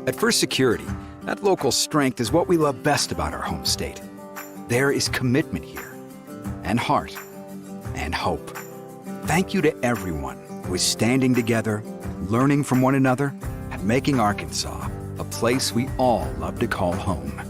At First Security, that local strength is what we love best about our home state. There is commitment here, and heart, and hope. Thank you to everyone who is standing together, learning from one another, and making Arkansas a place we all love to call home.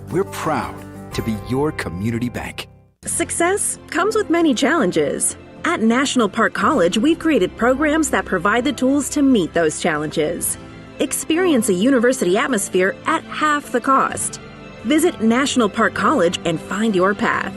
We're proud to be your community bank. Success comes with many challenges. At National Park College, we've created programs that provide the tools to meet those challenges. Experience a university atmosphere at half the cost. Visit National Park College and find your path.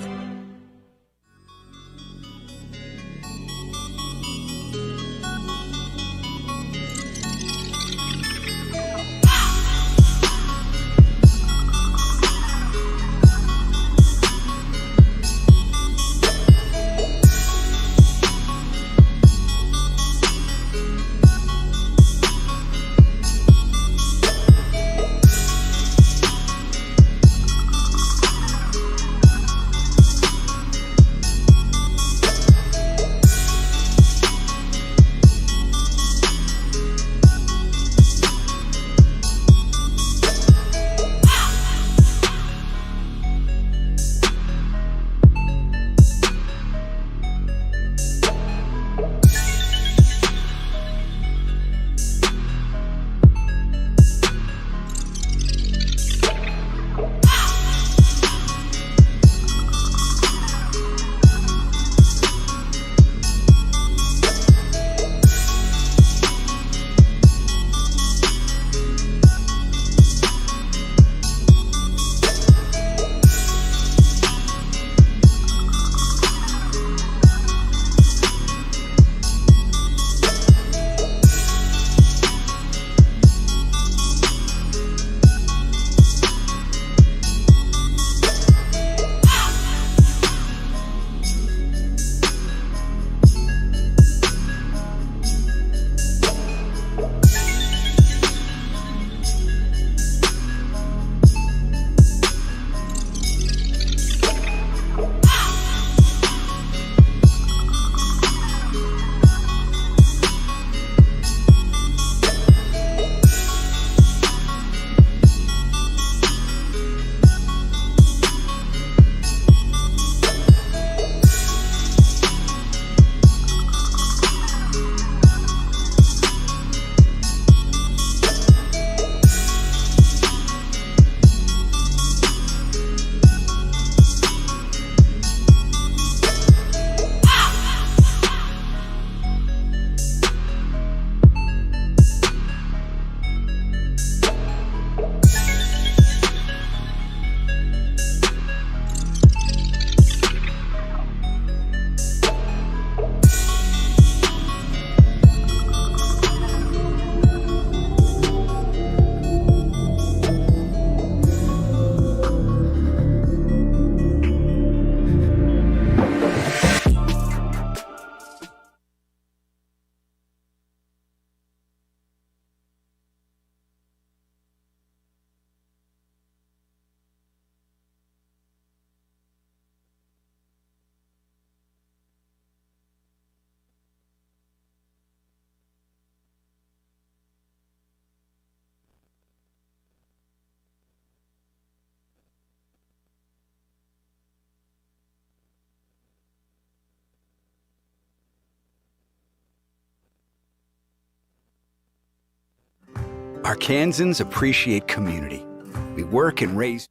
Arkansans appreciate community. We work and raise...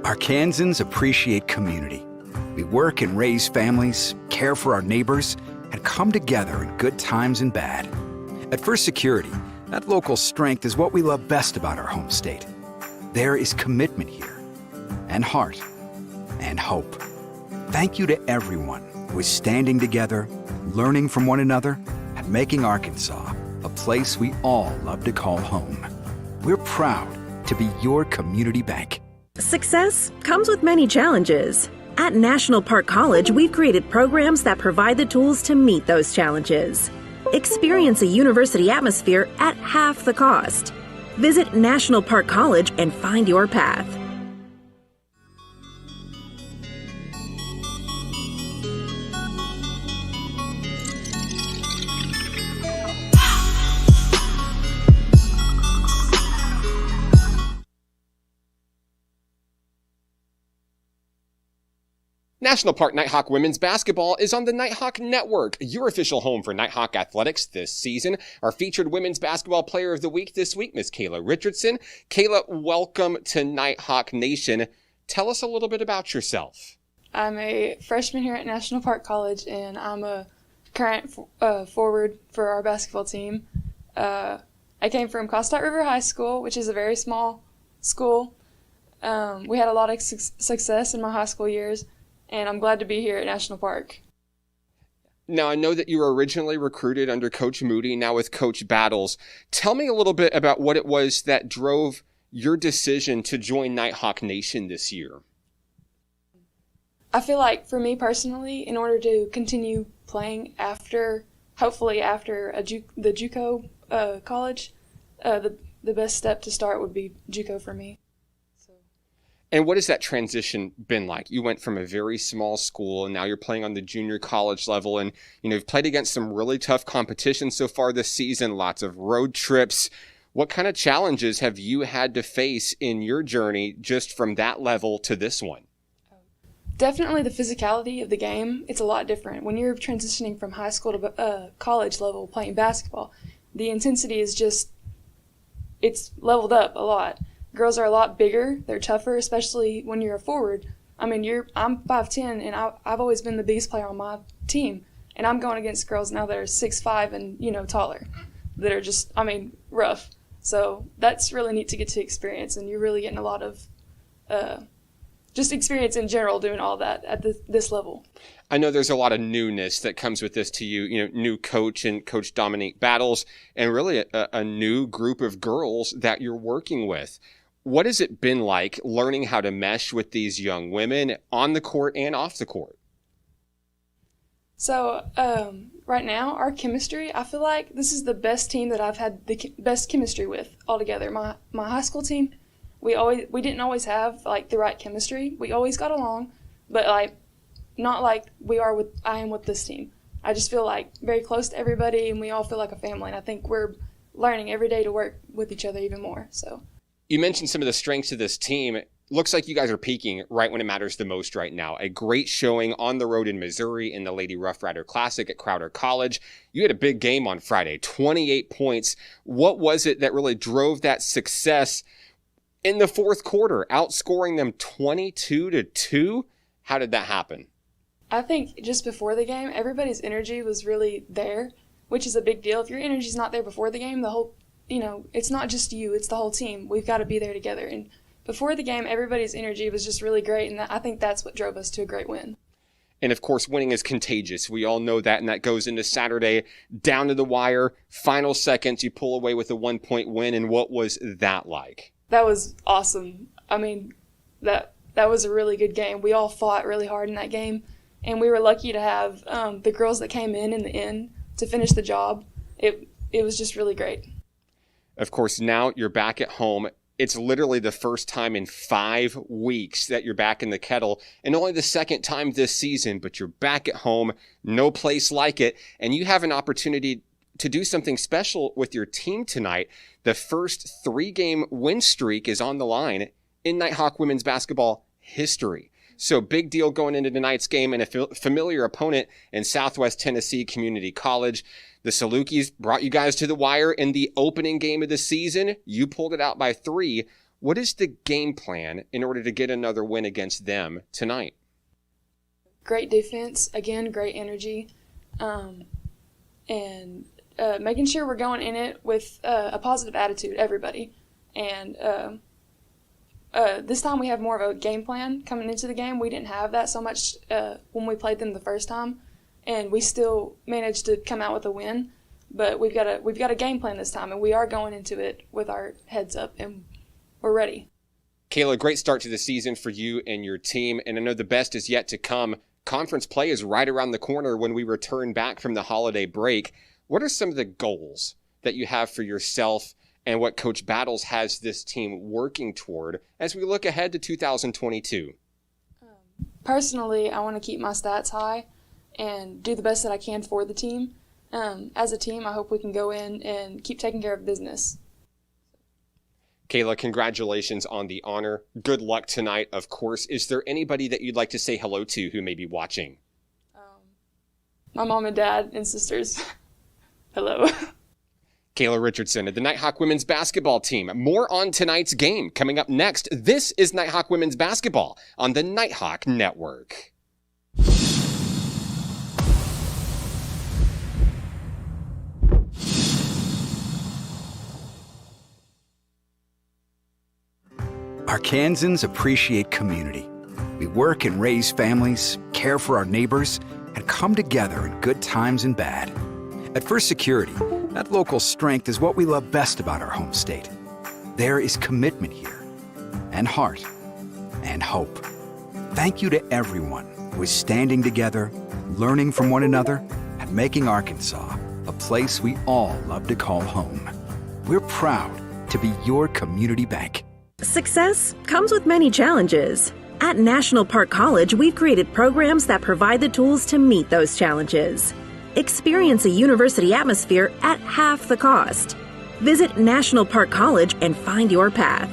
Arkansans appreciate community. We work and raise families, care for our neighbors, and come together in good times and bad. At First Security, that local strength is what we love best about our home state. There is commitment here, and heart, and hope. Thank you to everyone who is standing together, learning from one another, and making Arkansas a place we all love to call home. We're proud to be your community bank. Success comes with many challenges. At National Park College, we've created programs that provide the tools to meet those challenges. Experience a university atmosphere at half the cost. Visit National Park College and find your path. National Park Nighthawk women's basketball is on the Nighthawk Network, your official home for Nighthawk athletics this season. Our featured women's basketball player of the week this week, Miss Kayla Richardson. Kayla, welcome to Nighthawk Nation. Tell us a little bit about yourself. I'm a freshman here at National Park College, and I'm a current forward for our basketball team. I came from Costart River High School, which is a very small school. We had a lot of success in my high school years, and I'm glad to be here at National Park. Now, I know that you were originally recruited under Coach Moody, now with Coach Battles. Tell me a little bit about what it was that drove your decision to join Nighthawk Nation this year. I feel like for me personally, in order to continue playing hopefully after the JUCO college, the best step to start would be JUCO for me. And what has that transition been like? You went from a very small school and now you're playing on the junior college level, and you've played against some really tough competition so far this season, lots of road trips. What kind of challenges have you had to face in your journey just from that level to this one? Definitely the physicality of the game. It's a lot different. When you're transitioning from high school to college level playing basketball, the intensity is it's leveled up a lot. Girls are a lot bigger. They're tougher, especially when you're a forward. I mean, I'm 5'10", and I've always been the biggest player on my team. And I'm going against girls now that are 6'5" and, taller, that are just, rough. So that's really neat to get to experience, and you're really getting a lot of just experience in general doing all that at this level. I know there's a lot of newness that comes with this to you, new coach and Coach Dominique Battles, and really a new group of girls that you're working with. What has it been like learning how to mesh with these young women on the court and off the court? So right now, our chemistry, I feel like this is the best team that I've had the best chemistry with altogether. My high school team, we didn't always have the right chemistry. We always got along, but not like I am with this team. I just feel very close to everybody, and we all feel like a family. And I think we're learning every day to work with each other even more. So. You mentioned some of the strengths of this team. Looks like you guys are peaking right when it matters the most right now. A great showing on the road in Missouri in the Lady Rough Rider Classic at Crowder College. You had a big game on Friday, 28 points. What was it that really drove that success in the fourth quarter, outscoring them 22-2? How did that happen? I think just before the game, everybody's energy was really there, which is a big deal. If your energy's not there before the game, the whole it's not just you, it's the whole team. We've got to be there together. And before the game, everybody's energy was just really great, and I think that's what drove us to a great win. And, of course, winning is contagious. We all know that, and that goes into Saturday, down to the wire, final seconds, you pull away with a 1-point win, and what was that like? That was awesome. That was a really good game. We all fought really hard in that game, and we were lucky to have the girls that came in the end to finish the job. It was just really great. Of course, now you're back at home. It's literally the first time in 5 weeks that you're back in the kettle, and only the second time this season, but you're back at home, no place like it, and you have an opportunity to do something special with your team tonight. The first 3-game win streak is on the line in Nighthawk women's basketball history. So big deal going into tonight's game, and a familiar opponent in Southwest Tennessee Community College. The Saluqis brought you guys to the wire in the opening game of the season. You pulled it out by 3. What is the game plan in order to get another win against them tonight? Great defense, again, great energy, and making sure we're going in it with a positive attitude, everybody. And this time we have more of a game plan coming into the game. We didn't have that so much when we played them the first time, and we still managed to come out with a win. But we've got a game plan this time, and we are going into it with our heads up, and we're ready. Kayla, great start to the season for you and your team, and I know the best is yet to come. Conference play is right around the corner when we return back from the holiday break. What are some of the goals that you have for yourself and what Coach Battles has this team working toward as we look ahead to 2022? Personally, I want to keep my stats high and do the best that I can for the team. As a team, I hope we can go in and keep taking care of business. Kayla, congratulations on the honor. Good luck tonight, of course. Is there anybody that you'd like to say hello to who may be watching? My mom and dad and sisters. Hello. Kayla Richardson of the Nighthawk women's basketball team. More on tonight's game coming up next. This is Nighthawk women's basketball on the Nighthawk Network. Arkansans appreciate community. We work and raise families, care for our neighbors, and come together in good times and bad. At First Security, that local strength is what we love best about our home state. There is commitment here, and heart, and hope. Thank you to everyone who is standing together, learning from one another, and making Arkansas a place we all love to call home. We're proud to be your community bank. Success comes with many challenges. At National Park College, we've created programs that provide the tools to meet those challenges. Experience a university atmosphere at half the cost. Visit National Park College and find your path.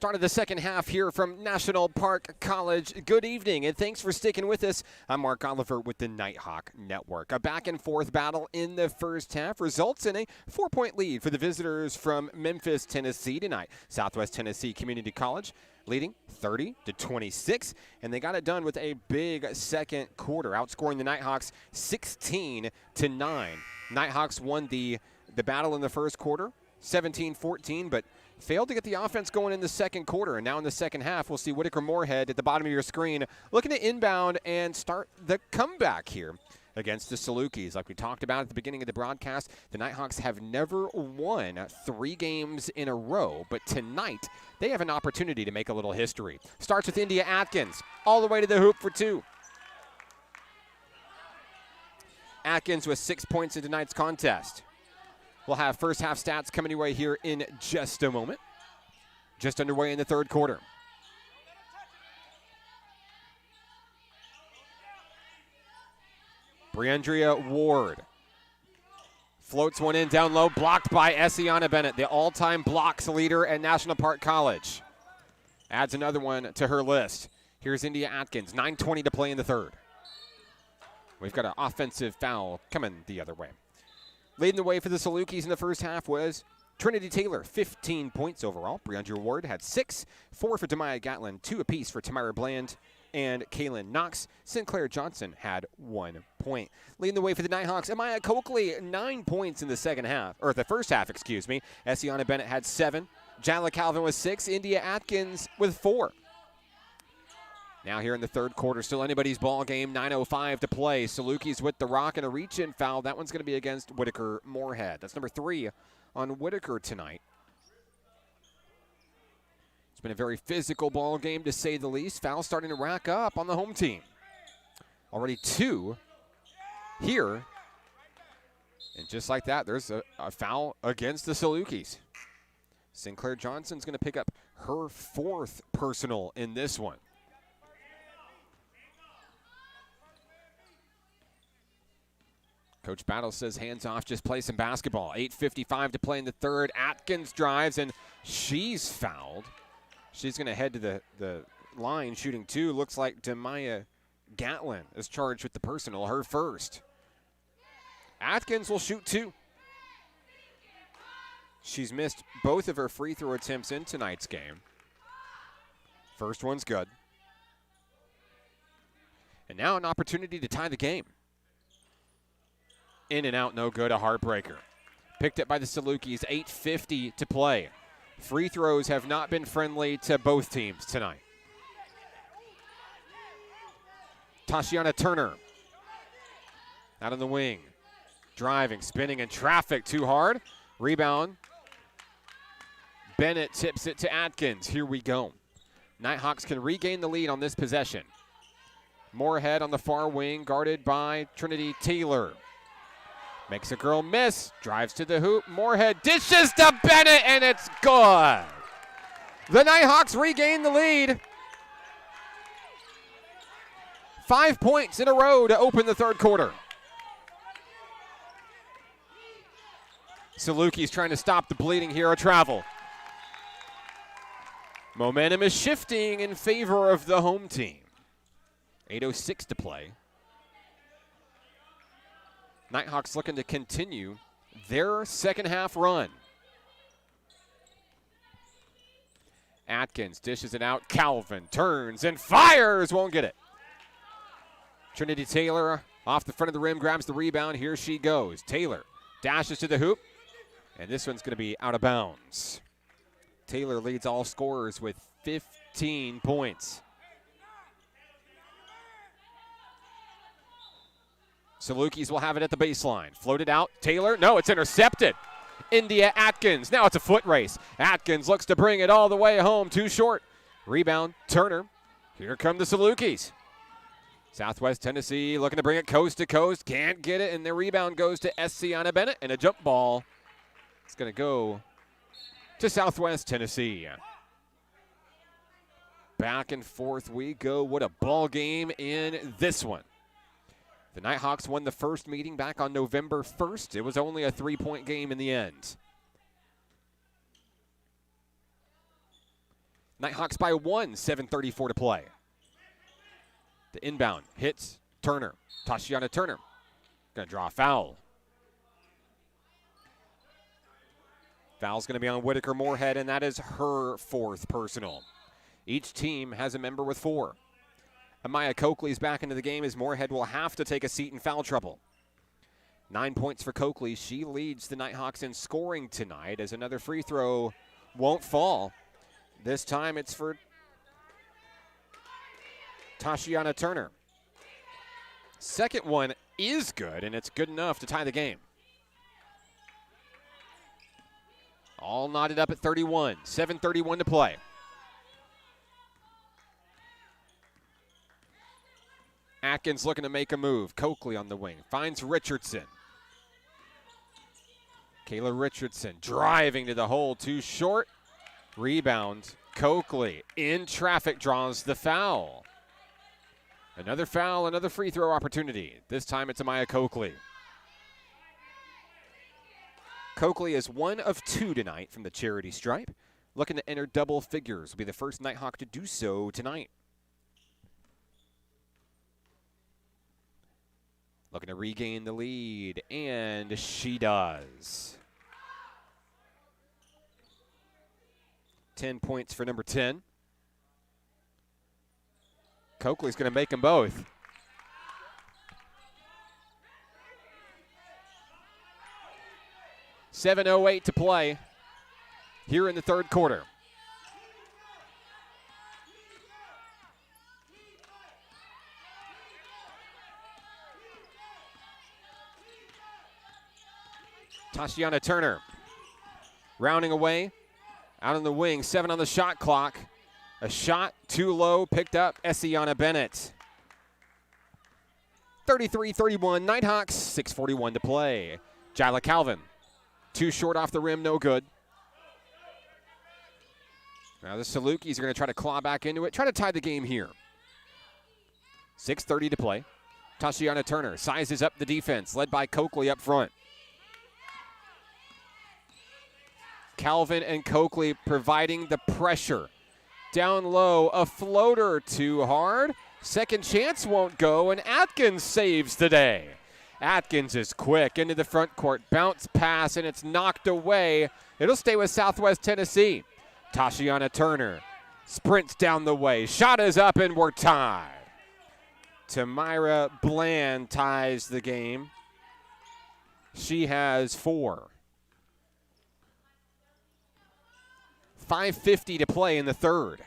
Start of the second half here from National Park College. Good evening, and thanks for sticking with us. I'm Mark Oliver with the Nighthawk Network. A back-and-forth battle in the first half results in a 4-point lead for the visitors from Memphis, Tennessee tonight. Southwest Tennessee Community College leading 30-26, and they got it done with a big second quarter, outscoring the Nighthawks 16-9. Nighthawks won the battle in the first quarter, 17-14, but failed to get the offense going in the second quarter. And now in the second half, we'll see Whitaker Moorhead at the bottom of your screen looking to inbound and start the comeback here against the Saluqis. Like we talked about at the beginning of the broadcast, the Nighthawks have never won 3 games in a row, but tonight they have an opportunity to make a little history. Starts with India Atkins, all the way to the hoop for 2. Atkins with 6 points in tonight's contest. We'll have first half stats coming your way here in just a moment. Just underway in the third quarter. Briandria Ward floats one in down low, blocked by Essiana Bennett, the all-time blocks leader at National Park College. Adds another one to her list. Here's India Atkins, 9:20 to play in the third. We've got an offensive foul coming the other way. Leading the way for the Saluqis in the first half was Trinity Taylor, 15 points overall. Briandria Ward had 6, 4 for Demaya Gatlin, 2 apiece for Tamara Bland and Kaylin Knox. Sinclair Johnson had 1 point. Leading the way for the Nighthawks, Amaya Coakley, 9 points in the second half, or the first half, excuse me. Essiana Bennett had 7. Jala Calvin with 6. India Atkins with 4. Now here in the third quarter, still anybody's ball game, 9:05 to play. Saluqis with the rock and a reach-in foul. That one's going to be against Whitaker Moorhead. That's number 3 on Whitaker tonight. It's been a very physical ball game, to say the least. Foul starting to rack up on the home team. Already 2 here. And just like that, there's a foul against the Saluqis. Sinclair Johnson's going to pick up her 4th personal in this one. Coach Battle says hands off, just play some basketball. 8:55 to play in the third. Atkins drives, and she's fouled. She's going to head to the line, shooting 2. Looks like Demaya Gatlin is charged with the personal, her first. Atkins will shoot 2. She's missed both of her free throw attempts in tonight's game. First one's good. And now an opportunity to tie the game. In and out, no good, a heartbreaker. Picked up by the Saluqis, 8:50 to play. Free throws have not been friendly to both teams tonight. Tashiana Turner out on the wing. Driving, spinning in traffic, too hard. Rebound. Bennett tips it to Atkins. Here we go. Nighthawks can regain the lead on this possession. Moorhead on the far wing, guarded by Trinity Taylor. Makes a girl miss, drives to the hoop. Moorhead dishes to Bennett, and it's good. The Nighthawks regain the lead. 5 points in a row to open the third quarter. Saluqis trying to stop the bleeding hero travel. Momentum is shifting in favor of the home team. 8:06 to play. Nighthawks looking to continue their second half run. Atkins dishes it out. Calvin turns and fires. Won't get it. Trinity Taylor off the front of the rim, grabs the rebound. Here she goes. Taylor dashes to the hoop, and this one's going to be out of bounds. Taylor leads all scorers with 15 points. Saluqis will have it at the baseline. Floated out. Taylor. No, it's intercepted. India Atkins. Now it's a foot race. Atkins looks to bring it all the way home. Too short. Rebound. Turner. Here come the Saluqis. Southwest Tennessee looking to bring it coast to coast. Can't get it, and the rebound goes to Essiana Bennett, and a jump ball. It's going to go to Southwest Tennessee. Back and forth we go. What a ball game in this one. The Nighthawks won the first meeting back on November 1st. It was only a 3-point game in the end. Nighthawks by 1, 7:34 to play. The inbound hits Turner. Tashiana Turner going to draw a foul. Foul's going to be on Whitaker Moorhead, and that is her 4th personal. Each team has a member with 4. Amaya Coakley's back into the game as Moorhead will have to take a seat in foul trouble. 9 points for Coakley. She leads the Nighthawks in scoring tonight as another free throw won't fall. This time it's for Tashiana Turner. Second one is good, and it's good enough to tie the game. All knotted up at 31. 7:31 to play. Atkins looking to make a move. Coakley on the wing. Finds Richardson. Kayla Richardson driving to the hole. Too short. Rebound. Coakley in traffic draws the foul. Another foul, another free throw opportunity. This time it's Amaya Coakley. Coakley is 1 of 2 tonight from the charity stripe. Looking to enter double figures. Will be the first Nighthawk to do so tonight. Looking to regain the lead, and she does. 10 points for number 10. Coakley's going to make them both. .708 to play here in the third quarter. Tashiana Turner rounding away, out on the wing, 7 on the shot clock. A shot too low, picked up Essiana Bennett. 33-31 Nighthawks, 6:41 to play. Jyla Calvin, too short off the rim, no good. Now the Saluqis are going to try to claw back into it, try to tie the game here. 6:30 to play. Tashiana Turner sizes up the defense, led by Coakley up front. Calvin and Coakley providing the pressure. Down low, a floater too hard. Second chance won't go, and Atkins saves the day. Atkins is quick into the front court. Bounce pass, and it's knocked away. It'll stay with Southwest Tennessee. Tashiana Turner sprints down the way. Shot is up, and we're tied. Tamira Bland ties the game. She has 4. 5:50 to play in the third.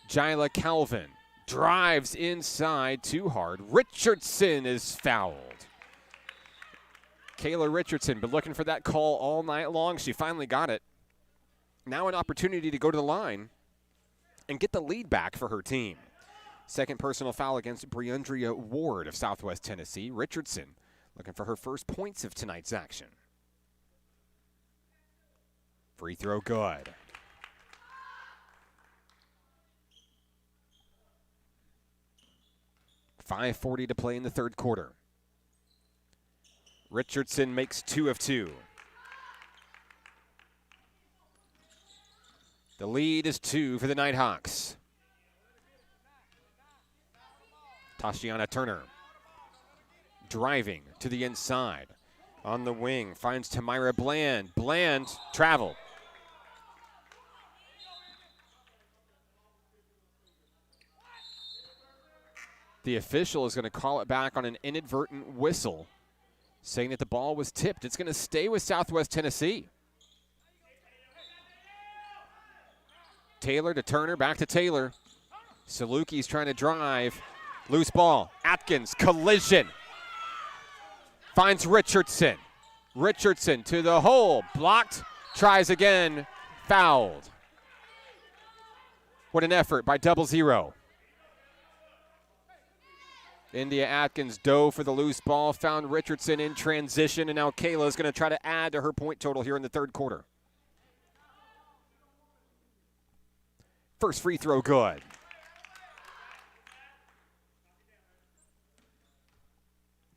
Jyla Calvin drives inside too hard. Richardson is fouled. Kayla Richardson been looking for that call all night long. She finally got it. Now an opportunity to go to the line and get the lead back for her team. Second personal foul against Briandria Ward of Southwest Tennessee. Richardson looking for her first points of tonight's action. Free throw good. .540 to play in the third quarter. Richardson makes 2 of 2. The lead is 2 for the Nighthawks. Tashiana Turner driving to the inside. On the wing, finds Tamira Bland. Bland travel. The official is going to call it back on an inadvertent whistle, saying that the ball was tipped. It's going to stay with Southwest Tennessee. Taylor to Turner, back to Taylor. Saluqis trying to drive. Loose ball. Atkins, collision. Finds Richardson. Richardson to the hole. Blocked. Tries again. Fouled. What an effort by 00. India Atkins dove for the loose ball. Found Richardson in transition. And now Kayla is going to try to add to her point total here in the third quarter. First free throw good.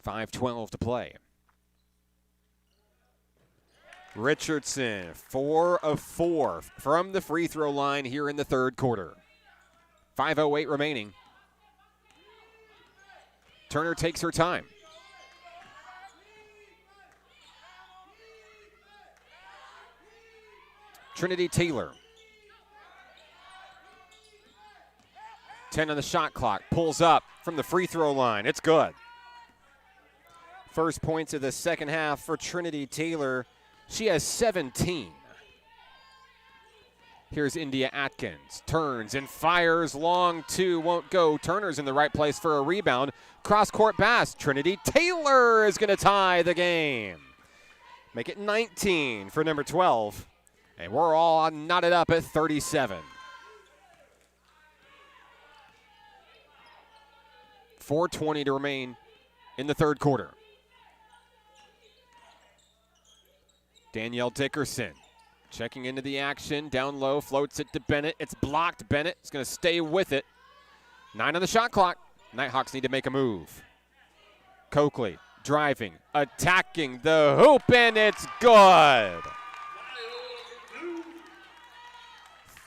.512 to play. Richardson, 4 of 4 from the free throw line here in the third quarter. 5:08 remaining. Turner takes her time. Trinity Taylor. 10 on the shot clock. Pulls up from the free throw line. It's good. First points of the second half for Trinity Taylor. She has 17. Here's India Atkins. Turns and fires. Long two. Won't go. Turner's in the right place for a rebound. Cross-court pass. Trinity Taylor is going to tie the game. Make it 19 for number 12. And we're all knotted up at 37. 4:20 to remain in the third quarter. Danielle Dickerson checking into the action. Down low, floats it to Bennett. It's blocked. Bennett is going to stay with it. 9 on the shot clock. Nighthawks need to make a move. Coakley driving, attacking the hoop, and it's good.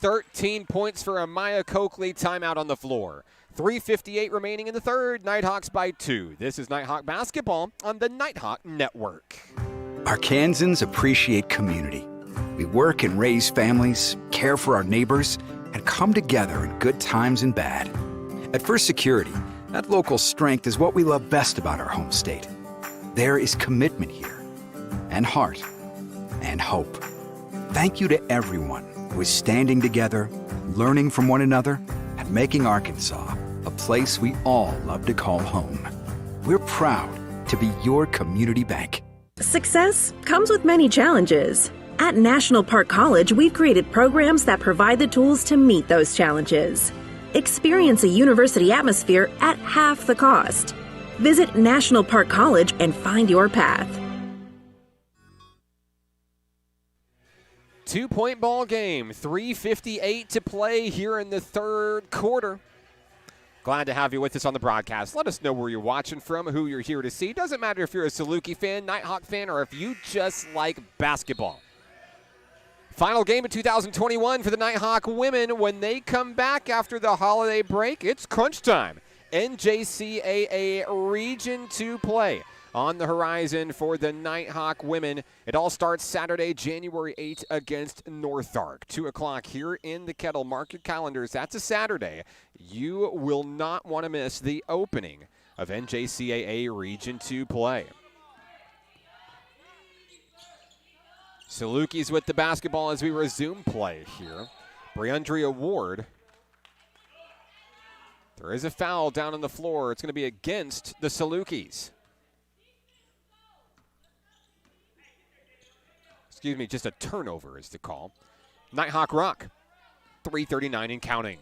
13 points for Amaya Coakley. Timeout on the floor. 3:58 remaining in the third. Nighthawks by 2. This is Nighthawk basketball on the Nighthawk Network. Arkansans appreciate community. We work and raise families, care for our neighbors, and come together in good times and bad. At First Security, that local strength is what we love best about our home state. There is commitment here, and heart, and hope. Thank you to everyone who is standing together, learning from one another, and making Arkansas a place we all love to call home. We're proud to be your community bank. Success comes with many challenges. At National Park College, we've created programs that provide the tools to meet those challenges. Experience a university atmosphere at half the cost. Visit National Park College and find your path. 2-point ball game. 3:58 to play here in the third quarter. Glad to have you with us on the broadcast. Let us know where you're watching from, who you're here to see. Doesn't matter if you're a Saluqis fan, Nighthawk fan, or if you just like basketball. Final game of 2021 for the Nighthawk women. When they come back after the holiday break, it's crunch time. NJCAA Region 2 play on the horizon for the Nighthawk women. It all starts Saturday, January 8th against North Ark. 2 o'clock here in the Kettle. Mark your calendars. That's a Saturday. You will not want to miss the opening of NJCAA Region 2 play. Saluqis with the basketball as we resume play here. Briandria Ward. There is a foul down on the floor. It's going to be against the Saluqis. Excuse me, just a turnover is the call. Nighthawk Rock, 3:39 and counting.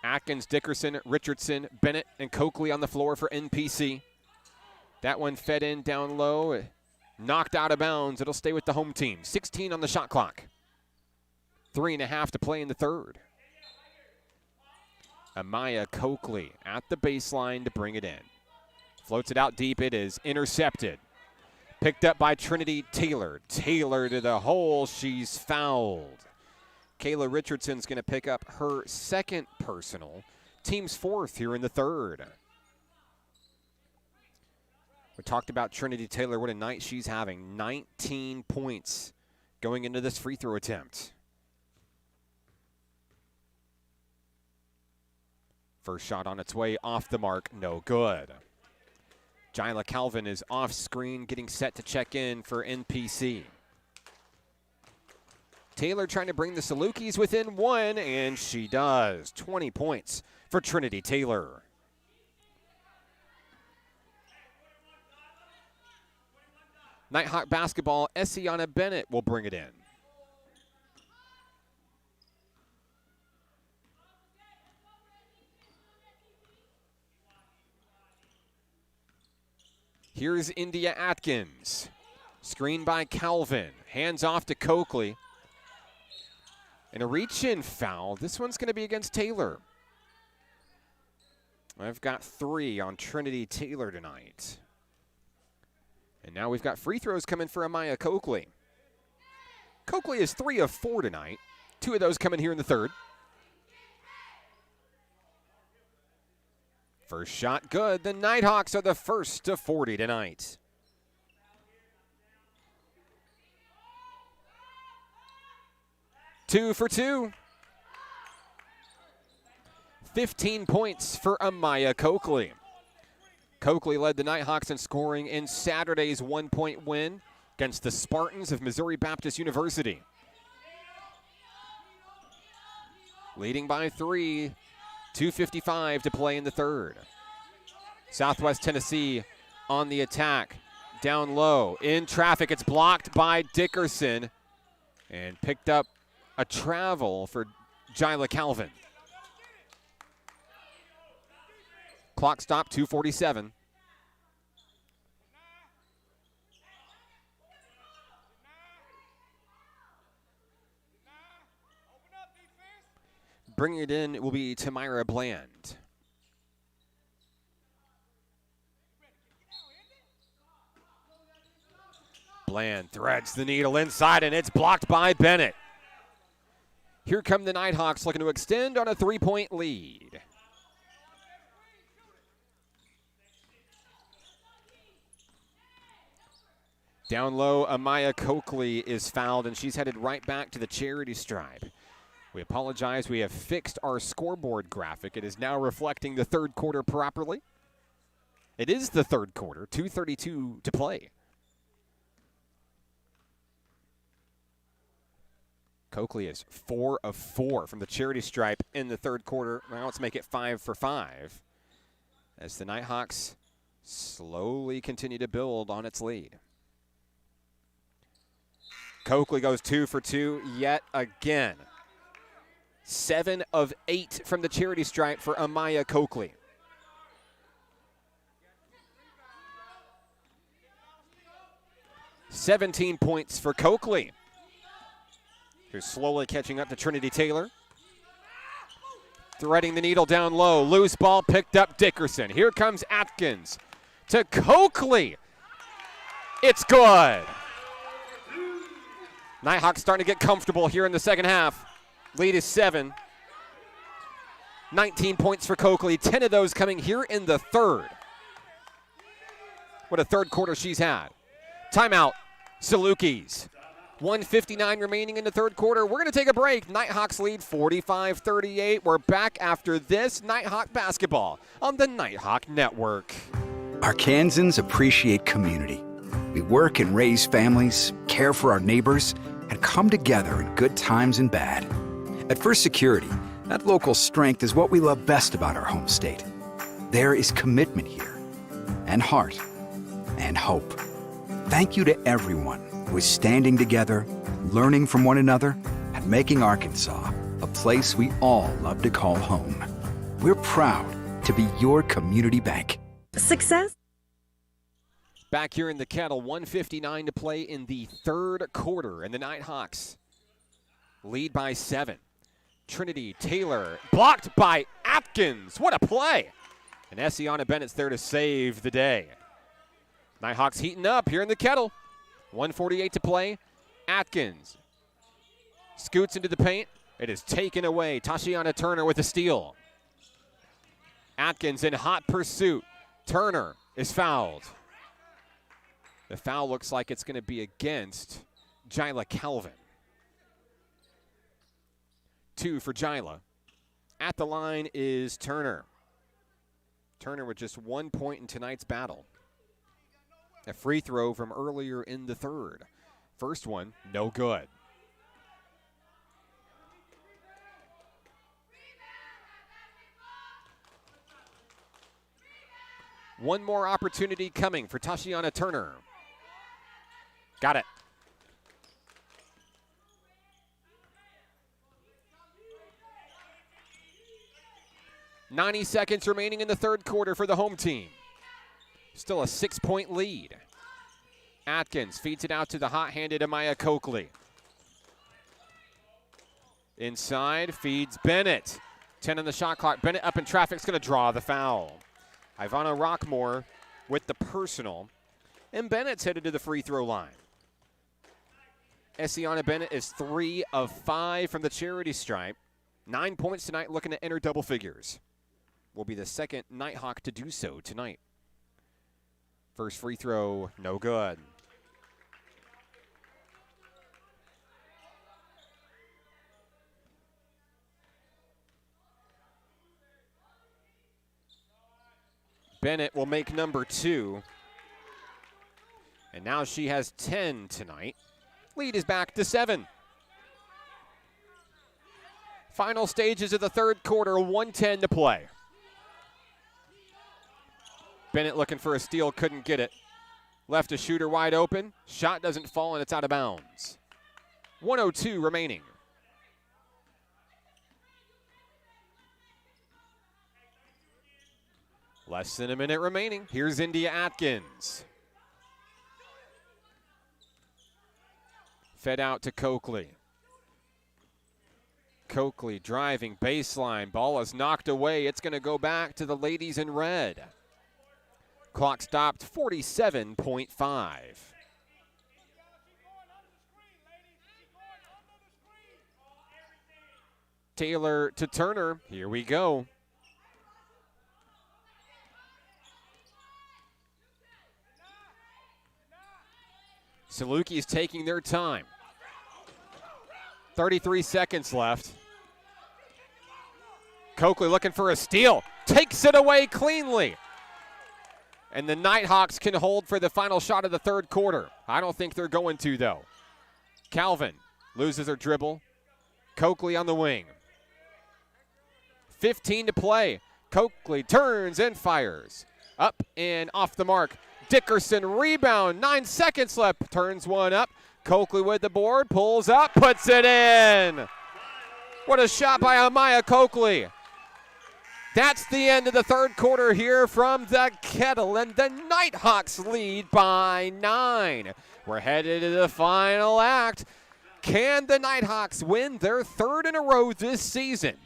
Atkins, Dickerson, Richardson, Bennett, and Coakley on the floor for NPC. That one fed in down low, knocked out of bounds. It'll stay with the home team. 16 on the shot clock. 3.5 to play in the third. Amaya Coakley at the baseline to bring it in. Floats it out deep. It is intercepted. Picked up by Trinity Taylor. Taylor to the hole. She's fouled. Kayla Richardson's going to pick up her second personal. Team's fourth here in the third. We talked about Trinity Taylor. What a night she's having. 19 points going into this free throw attempt. First shot on its way off the mark. No good. Jyla Calvin is off screen, getting set to check in for NPC. Taylor trying to bring the Saluqis within 1, and she does. 20 points for Trinity Taylor. Nighthawk basketball, Essiana Bennett will bring it in. Here's India Atkins. Screen by Calvin. Hands off to Coakley. And a reach-in foul. This one's going to be against Taylor. I've got 3 on Trinity Taylor tonight. And now we've got free throws coming for Amaya Coakley. Coakley is 3 of 4 tonight. 2 of those coming here in the third. First shot good. The Nighthawks are the first to 40 tonight. Two for 2. 15 points for Amaya Coakley. Coakley led the Nighthawks in scoring in Saturday's 1-point win against the Spartans of Missouri Baptist University. Leading by 3, 2:55 to play in the third. Southwest Tennessee on the attack. Down low, in traffic, it's blocked by Dickerson and picked up a travel for Jyla Calvin. Clock stop, 2:47. Bringing it in will be Tamira Bland. Bland threads the needle inside, and it's blocked by Bennett. Here come the Nighthawks looking to extend on a 3-point lead. Down low, Amaya Coakley is fouled, and she's headed right back to the charity stripe. We apologize. We have fixed our scoreboard graphic. It is now reflecting the third quarter properly. It is the third quarter, 2:32 to play. Coakley is 4 of 4 from the charity stripe in the third quarter. Now let's make it 5 for 5 as the Nighthawks slowly continue to build on its lead. Coakley goes 2 for 2 yet again. 7 of 8 from the charity stripe for Amaya Coakley. "17 points for Coakley, who's slowly catching up to Trinity Taylor. Threading the needle down low. Loose ball picked up Dickerson. Here comes Atkins to Coakley. It's good. Nighthawks starting to get comfortable here in the second half. Lead is 7. 19 points for Coakley, 10 of those coming here in the third. What a third quarter she's had. Timeout, Saluqis. 1:59 remaining in the third quarter. We're going to take a break. Nighthawks lead 45-38. We're back after this Nighthawk basketball on the Nighthawk Network. Arkansans appreciate community. We work and raise families, care for our neighbors, and come together in good times and bad. At First Security, that local strength is what we love best about our home state. There is commitment here, and heart, and hope. Thank you to everyone who is standing together, learning from one another, and making Arkansas a place we all love to call home. We're proud to be your community bank. Success. Back here in the Kettle, 1:59 to play in the third quarter, and the Nighthawks lead by 7. Trinity Taylor blocked by Atkins. What a play! And Essiana Bennett's there to save the day. Nighthawks heating up here in the Kettle. 1:48 to play. Atkins scoots into the paint. It is taken away. Tashiana Turner with a steal. Atkins in hot pursuit. Turner is fouled. The foul looks like it's going to be against Jyla Calvin. 2 for Jyla. At the line is Turner. Turner with just 1 point in tonight's battle. A free throw from earlier in the third. First one, no good. One more opportunity coming for Tashiana Turner. Got it. "90 seconds remaining in the third quarter for the home team. Still a 6-point lead. Atkins feeds it out to the hot-handed Amaya Coakley. Inside, feeds Bennett. 10 on the shot clock. Bennett up in traffic is going to draw the foul. Ivana Rockmore with the personal. and Bennett's headed to the free throw line. Essiana Bennett is 3 of 5 from the charity stripe. 9 points tonight, looking to enter double figures. Will be the second Nighthawk to do so tonight. First free throw, no good. Bennett will make number 2. And now she has 10 tonight. Lead is back to 7. Final stages of the third quarter, 1:10 to play. Bennett looking for a steal, couldn't get it. Left a shooter wide open. Shot doesn't fall, and it's out of bounds. 1:02 remaining. Less than a minute remaining. Here's India Atkins. Fed out to Coakley. Coakley driving baseline. Ball is knocked away. It's going to go back to the ladies in red. Clock stopped, 47.5. Taylor to Turner. Here we go. Saluqis taking their time. 33 seconds left. Coakley looking for a steal. Takes it away cleanly. And the Nighthawks can hold for the final shot of the third quarter. I don't think they're going to, though. Calvin loses her dribble. Coakley on the wing. 15 to play. Coakley turns and fires. Up and off the mark. Dickerson rebound. 9 seconds left. Turns one up. Coakley with the board. Pulls up. Puts it in. What a shot by Amaya Coakley. That's the end of the third quarter here from the Kettle, and the Nighthawks lead by 9. We're headed to the final act. Can the Nighthawks win their third in a row this season?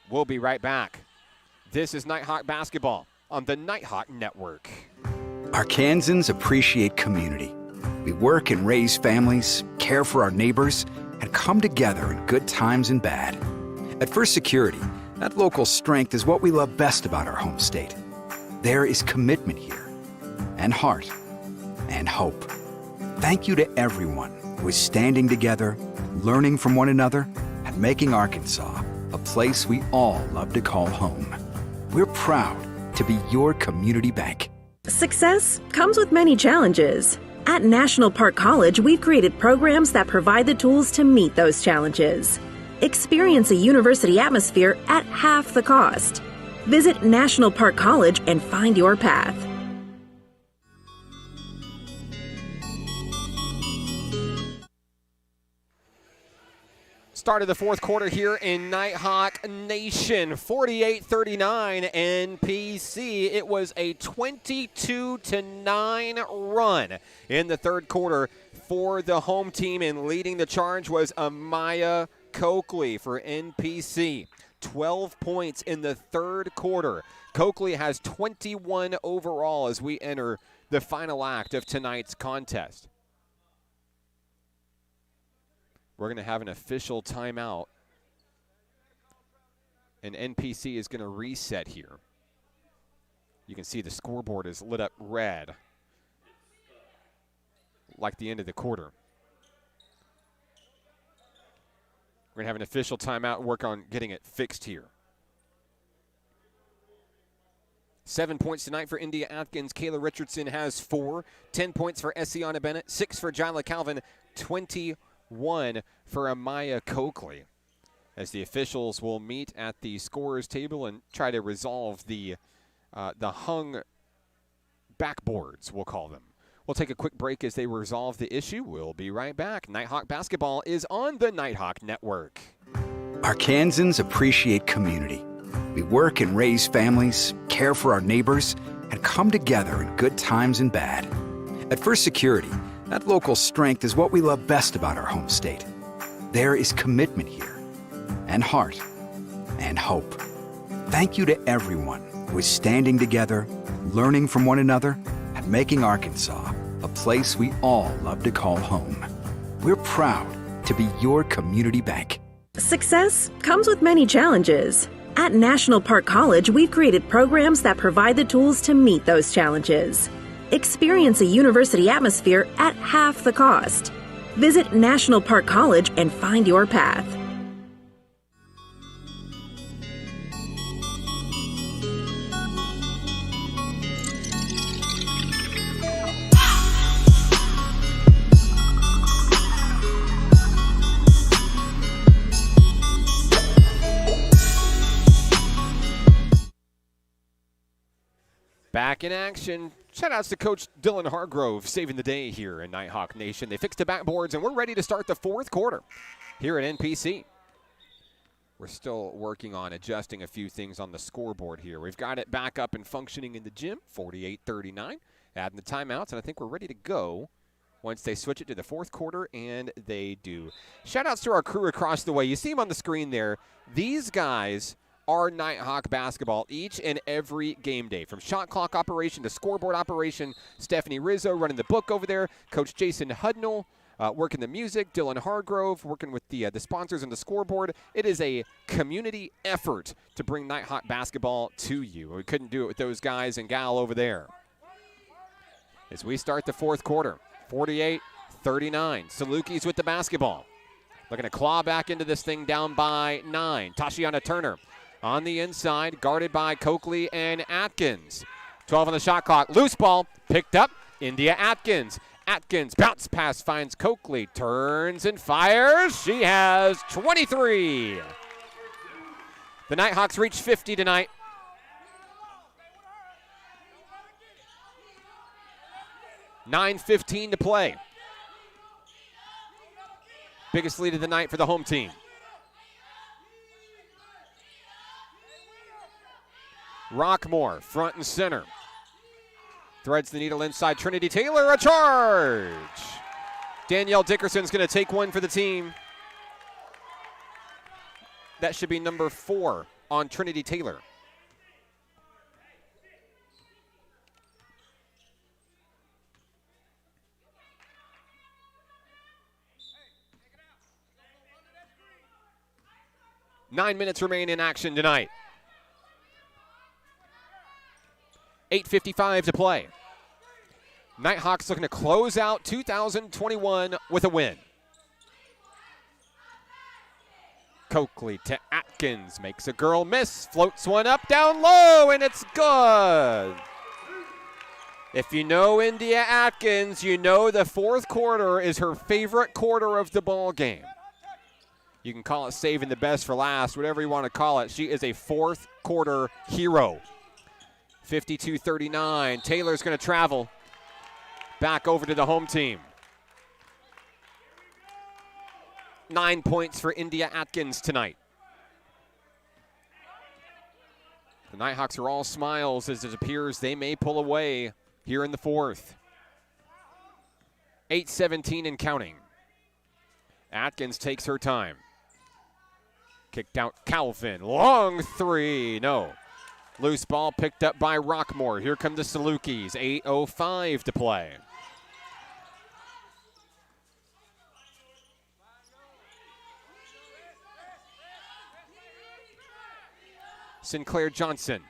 We'll be right back. This is Nighthawk basketball on the Nighthawk Network. Arkansans appreciate community. We work and raise families, care for our neighbors, and come together in good times and bad. At First Security, that local strength is what we love best about our home state. There is commitment here, and heart, and hope. Thank you to everyone who is standing together, learning from one another, and making Arkansas a place we all love to call home. We're proud to be your community bank. Success comes with many challenges. At National Park College, we've created programs that provide the tools to meet those challenges. Experience a university atmosphere at half the cost. Visit National Park College and find your path. Start of the fourth quarter here in Nighthawk Nation. 48-39 NPC. It was a 22-9 run in the third quarter for the home team, and leading the charge was Amaya Coakley for NPC. 12 points in the third quarter. Coakley has 21 overall as we enter the final act of tonight's contest. We're going to have an official timeout, and NPC is going to reset here. You can see the scoreboard is lit up red, like the end of the quarter. We're going to have an official timeout and work on getting it fixed here. 7 points tonight for India Atkins. Kayla Richardson has 4. 10 points for Essiana Bennett. 6 for Jyla Calvin. 21 for Amaya Coakley. As the officials will meet at the scorer's table and try to resolve the hung backboards, we'll call them. We'll take a quick break as they resolve the issue. We'll be right back. Nighthawk basketball is on the Nighthawk Network. Arkansans appreciate community. We work and raise families, care for our neighbors, and come together in good times and bad. At First Security, that local strength is what we love best about our home state. There is commitment here, and heart, and hope. Thank you to everyone who is standing together, learning from one another, and making Arkansas place we all love to call home. We're proud to be your community bank. Success comes with many challenges. At National Park College, we've created programs that provide the tools to meet those challenges. Experience a university atmosphere at half the cost. Visit National Park College and find your path. Back in action. Shout-outs to Coach Dylan Hargrove saving the day here in Nighthawk Nation. They fixed the backboards, and we're ready to start the fourth quarter here at NPC. We're still working on adjusting a few things on the scoreboard here. We've got it back up and functioning in the gym, 48-39. Adding the timeouts, and I think we're ready to go once they switch it to the fourth quarter, and they do. Shout-outs to our crew across the way. You see them on the screen there. These guys are Nighthawk basketball each and every game day. From shot clock operation to scoreboard operation, Stephanie Rizzo running the book over there, Coach Jason Hudnall working the music, Dylan Hargrove working with the sponsors and the scoreboard. It is a community effort to bring Nighthawk basketball to you. We couldn't do it with those guys and gal over there. As we start the fourth quarter, 48-39. Saluqis with the basketball. Looking to claw back into this thing down by 9. Tashiana Turner on the inside, guarded by Coakley and Atkins. 12 on the shot clock. Loose ball picked up. India Atkins. Atkins bounce pass finds Coakley. Turns and fires. She has 23. The Nighthawks reach 50 tonight. $9:15 to play. Biggest lead of the night for the home team. Rockmore, front and center. Threads the needle inside. Trinity Taylor, a charge. Danielle Dickerson's going to take one for the team. That should be number 4 on Trinity Taylor. Nine minutes remain in action tonight. 8:55 to play. Nighthawks looking to close out 2021 with a win. Coakley to Atkins, makes a girl miss, floats one up down low, and it's good. If you know India Atkins, you know the fourth quarter is her favorite quarter of the ball game. You can call it saving the best for last, whatever you want to call it. She is a fourth quarter hero. 52-39. Taylor's going to travel back over to the home team. 9 points for India Atkins tonight. The Nighthawks are all smiles as it appears they may pull away here in the fourth. 8:17 and counting. Atkins takes her time. Kicked out Calvin. Long three. No. Loose ball picked up by Rockmore. Here come the Saluqis. 8:05 to play. Sinclair Johnson.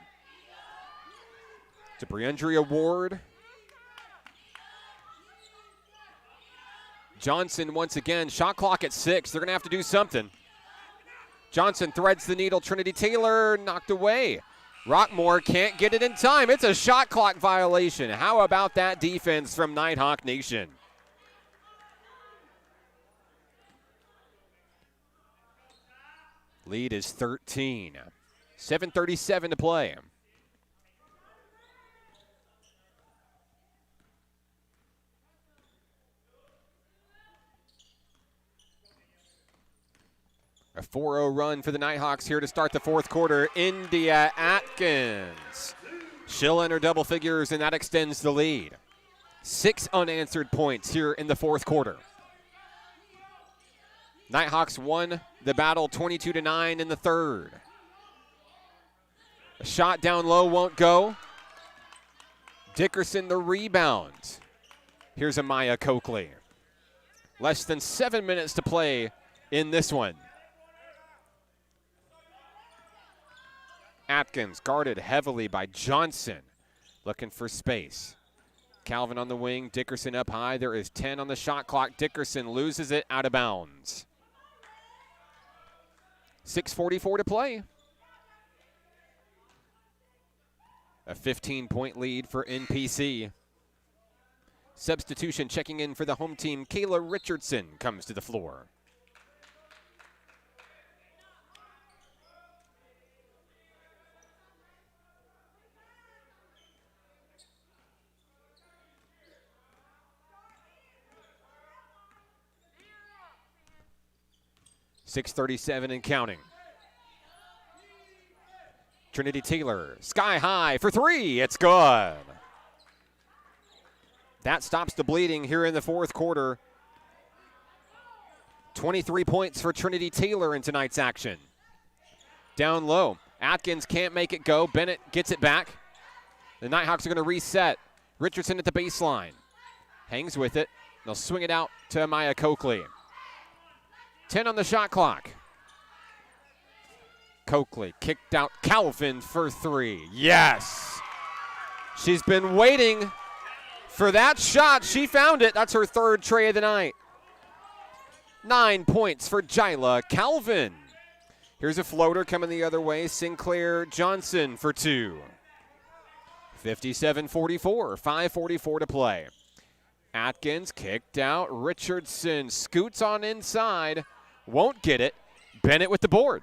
To Briandria Ward. Johnson once again. Shot clock at 6. They're going to have to do something. Johnson threads the needle. Trinity Taylor knocked away. Rockmore can't get it in time. It's a shot clock violation. How about that defense from Nighthawk Nation? Lead is 13. 7:37 to play. A 4-0 run for the Nighthawks here to start the fourth quarter. India Atkins. She'll enter double figures, and that extends the lead. 6 unanswered points here in the fourth quarter. Nighthawks won the battle 22-9 in the third. A shot down low won't go. Dickerson the rebound. Here's Amaya Coakley. Less than 7 minutes to play in this one. Atkins guarded heavily by Johnson. Looking for space. Calvin on the wing, Dickerson up high. There is 10 on the shot clock. Dickerson loses it out of bounds. 6:44 to play. A 15-point lead for NPC. Substitution checking in for the home team. Kayla Richardson comes to the floor. .637 and counting. Trinity Taylor, sky high for three. It's good. That stops the bleeding here in the fourth quarter. 23 points for Trinity Taylor in tonight's action. Down low. Atkins can't make it go. Bennett gets it back. The Nighthawks are going to reset. Richardson at the baseline. Hangs with it. They'll swing it out to Amaya Coakley. 10 on the shot clock. Coakley kicked out Calvin for three. Yes! She's been waiting for that shot. She found it. That's her third tray of the night. 9 points for Jyla Calvin. Here's a floater coming the other way. Sinclair Johnson for two. 57-44, 5:44 to play. Atkins kicked out. Richardson scoots on inside. Won't get it. Bennett with the board.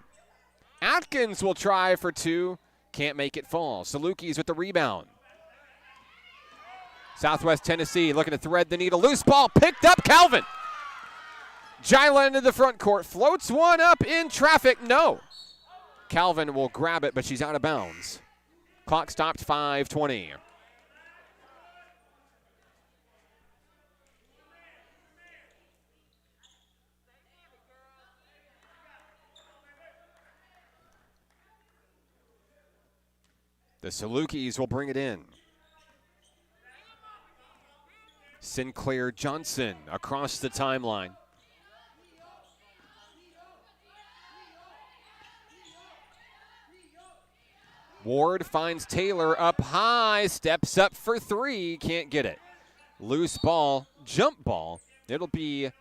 Atkins will try for two. Can't make it fall. Saluqis with the rebound. Southwest Tennessee looking to thread the needle. Loose ball picked up. Calvin. Jyla into the front court. Floats one up in traffic. No. Calvin will grab it, but she's out of bounds. Clock stopped. 5:20. The Saluqis will bring it in. Sinclair Johnson across the timeline. Ward finds Taylor up high, steps up for three, can't get it. Loose ball, jump ball. It'll be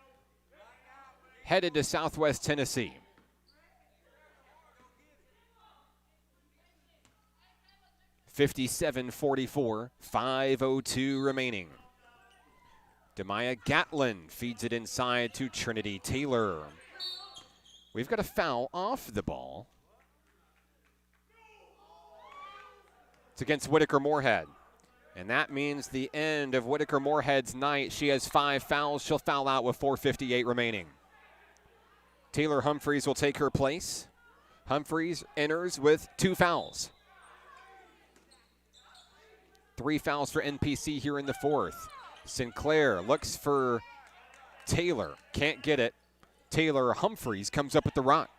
headed to Southwest Tennessee. .57-44, 5:02 remaining. Demaya Gatlin feeds it inside to Trinity Taylor. We've got a foul off the ball. It's against Whitaker Moorhead. And that means the end of Whitaker Moorhead's night. She has 5 fouls. She'll foul out with 4:58 remaining. Taylor Humphreys will take her place. Humphreys enters with 2 fouls. 3 fouls for NPC here in the fourth. Sinclair looks for Taylor. Can't get it. Taylor Humphreys comes up with the rock.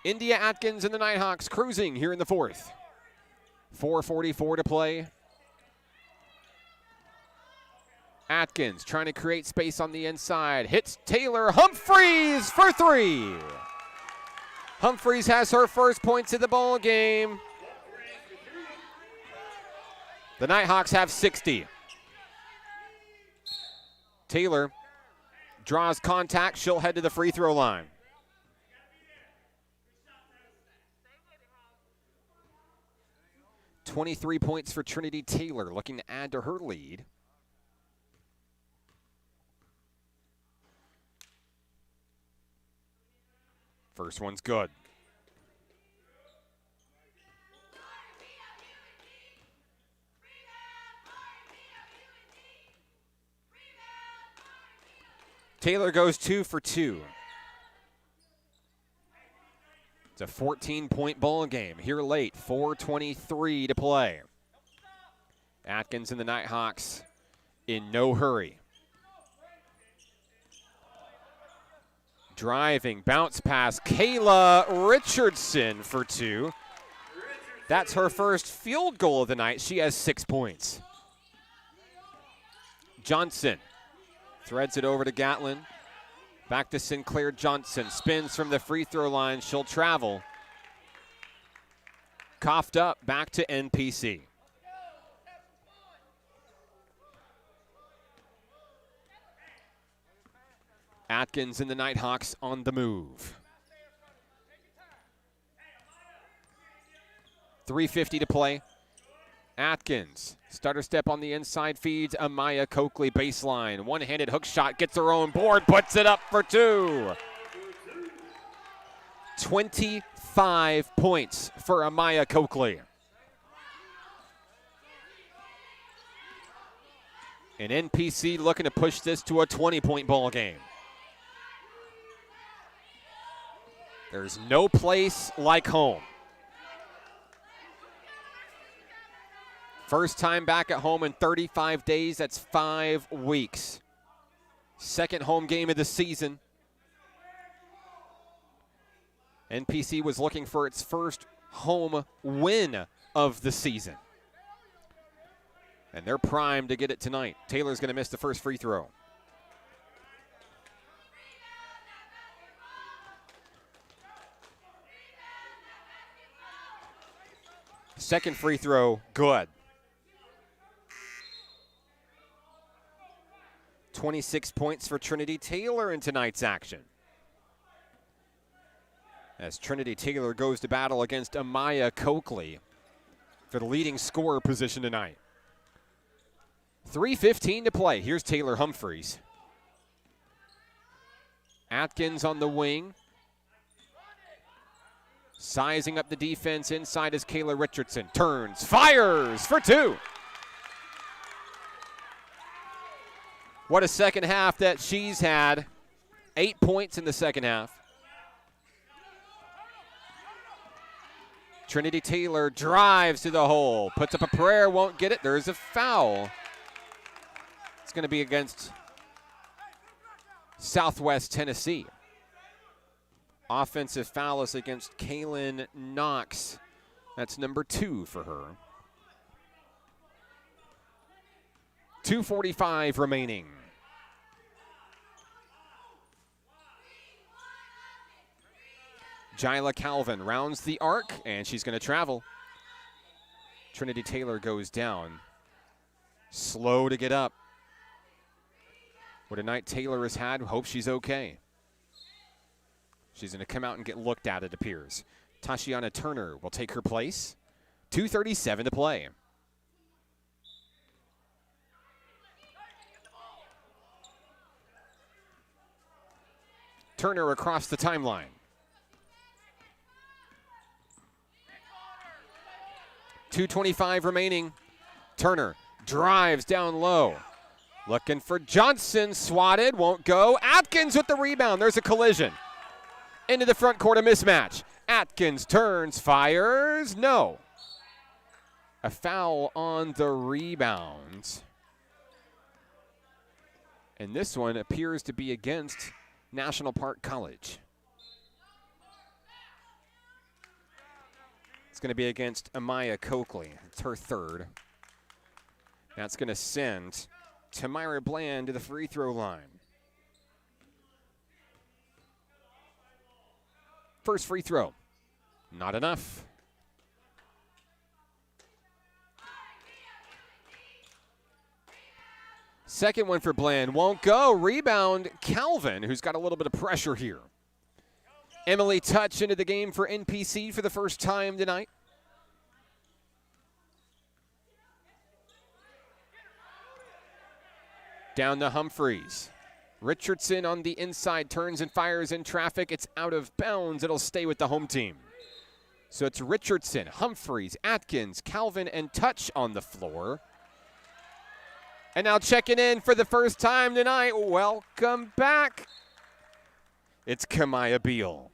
India Atkins and the Nighthawks cruising here in the fourth. 4:44 to play. Atkins trying to create space on the inside. Hits Taylor Humphreys for three. Humphreys has her first points of the ball game. The Nighthawks have 60. Taylor draws contact. She'll head to the free throw line. .23 points for Trinity Taylor, looking to add to her lead. First one's good. Taylor goes 2 for 2. It's a 14-point ball game here late, 4:23 to play. Atkins and the Nighthawks in no hurry. Driving, bounce pass, Kayla Richardson for 2. That's her first field goal of the night. She has 6 points. Johnson threads it over to Gatlin. Back to Sinclair Johnson. Spins from the free throw line. She'll travel. Coughed up. Back to NPC. Atkins and the Nighthawks on the move. 3:50 to play. Atkins, starter step on the inside, feeds Amaya Coakley baseline. One-handed hook shot, gets her own board, puts it up for two. 25 points for Amaya Coakley. And NPC looking to push this to a 20-point ball game. There's no place like home. First time back at home in 35 days, that's 5 weeks. Second home game of the season. NPC was looking for its first home win of the season. And they're primed to get it tonight. Taylor's going to miss the first free throw. Second free throw, good. 26 points for Trinity Taylor in tonight's action. As Trinity Taylor goes to battle against Amaya Coakley for the leading scorer position tonight. 3:15 to play. Here's Taylor Humphreys. Atkins on the wing. Sizing up the defense inside is Kayla Richardson. Turns, fires for two. What a second half that she's had. 8 points in the second half. Trinity Taylor drives to the hole. Puts up a prayer, won't get it. There's a foul. It's going to be against Southwest Tennessee. Offensive foul is against Kaylin Knox. That's number 2 for her. 2:45 remaining. Jyla Calvin rounds the arc, and she's going to travel. Trinity Taylor goes down. Slow to get up. What a night Taylor has had. Hope she's okay. She's going to come out and get looked at, it appears. Tashiana Turner will take her place. 2:37 to play. Turner across the timeline. .225 remaining. Turner drives down low. Looking for Johnson. Swatted. Won't go. Atkins with the rebound. There's a collision. Into the front court, a mismatch. Atkins turns, fires. No. A foul on the rebound. And this one appears to be against National Park College. It's going to be against Amaya Coakley. It's her third. That's going to send Tamira Bland to the free throw line. First free throw, not enough. Second one for Bland, won't go. Rebound, Calvin, who's got a little bit of pressure here. Emily Touch into the game for NPC for the first time tonight. Down to Humphreys. Richardson on the inside, turns and fires in traffic. It's out of bounds. It'll stay with the home team. So it's Richardson, Humphreys, Atkins, Calvin, and Touch on the floor. And now checking in for the first time tonight. Welcome back. It's Kamaya Beal.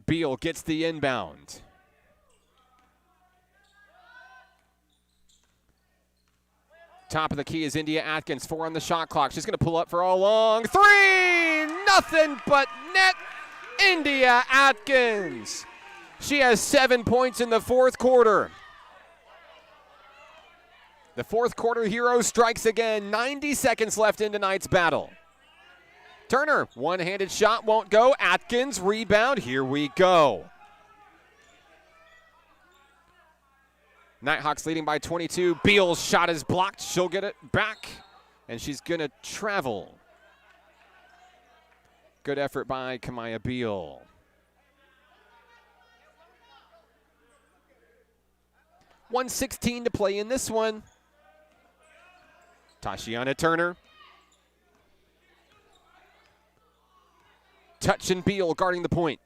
Beal gets the inbound. Top of the key is India Atkins. 4 on the shot clock. She's going to pull up for a long 3. Nothing but net. India Atkins. She has 7 points in the fourth quarter. The fourth quarter hero strikes again. 90 seconds left in tonight's battle. Turner, one-handed shot won't go. Atkins, rebound. Here we go. Nighthawks leading by 22. Beal's shot is blocked. She'll get it back, and she's going to travel. Good effort by Kamaya Beal. .116 to play in this one. Tashiana Turner. Touch and Beal guarding the point.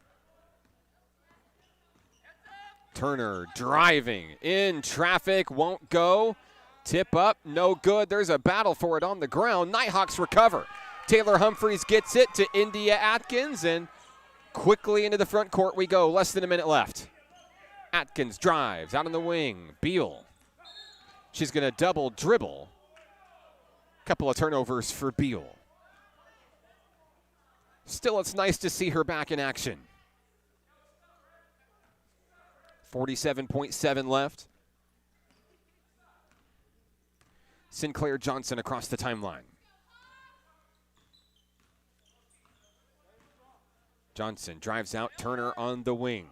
Turner driving in traffic, won't go. Tip up, no good. There's a battle for it on the ground. Nighthawks recover. Taylor Humphreys gets it to India Atkins, and quickly into the front court we go. Less than a minute left. Atkins drives out on the wing. Beal. She's going to double dribble. Couple of turnovers for Beal. Still, it's nice to see her back in action. 47.7 left. Sinclair Johnson across the timeline. Johnson drives out, Turner on the wing.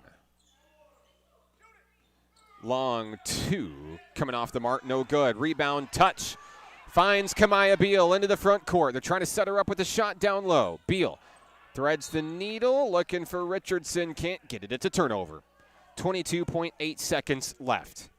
Long two, coming off the mark, no good. Rebound, touch, finds Kamaya Beal into the front court. They're trying to set her up with a shot down low. Beal threads the needle, looking for Richardson, can't get it. It's a turnover. 22.8 seconds left.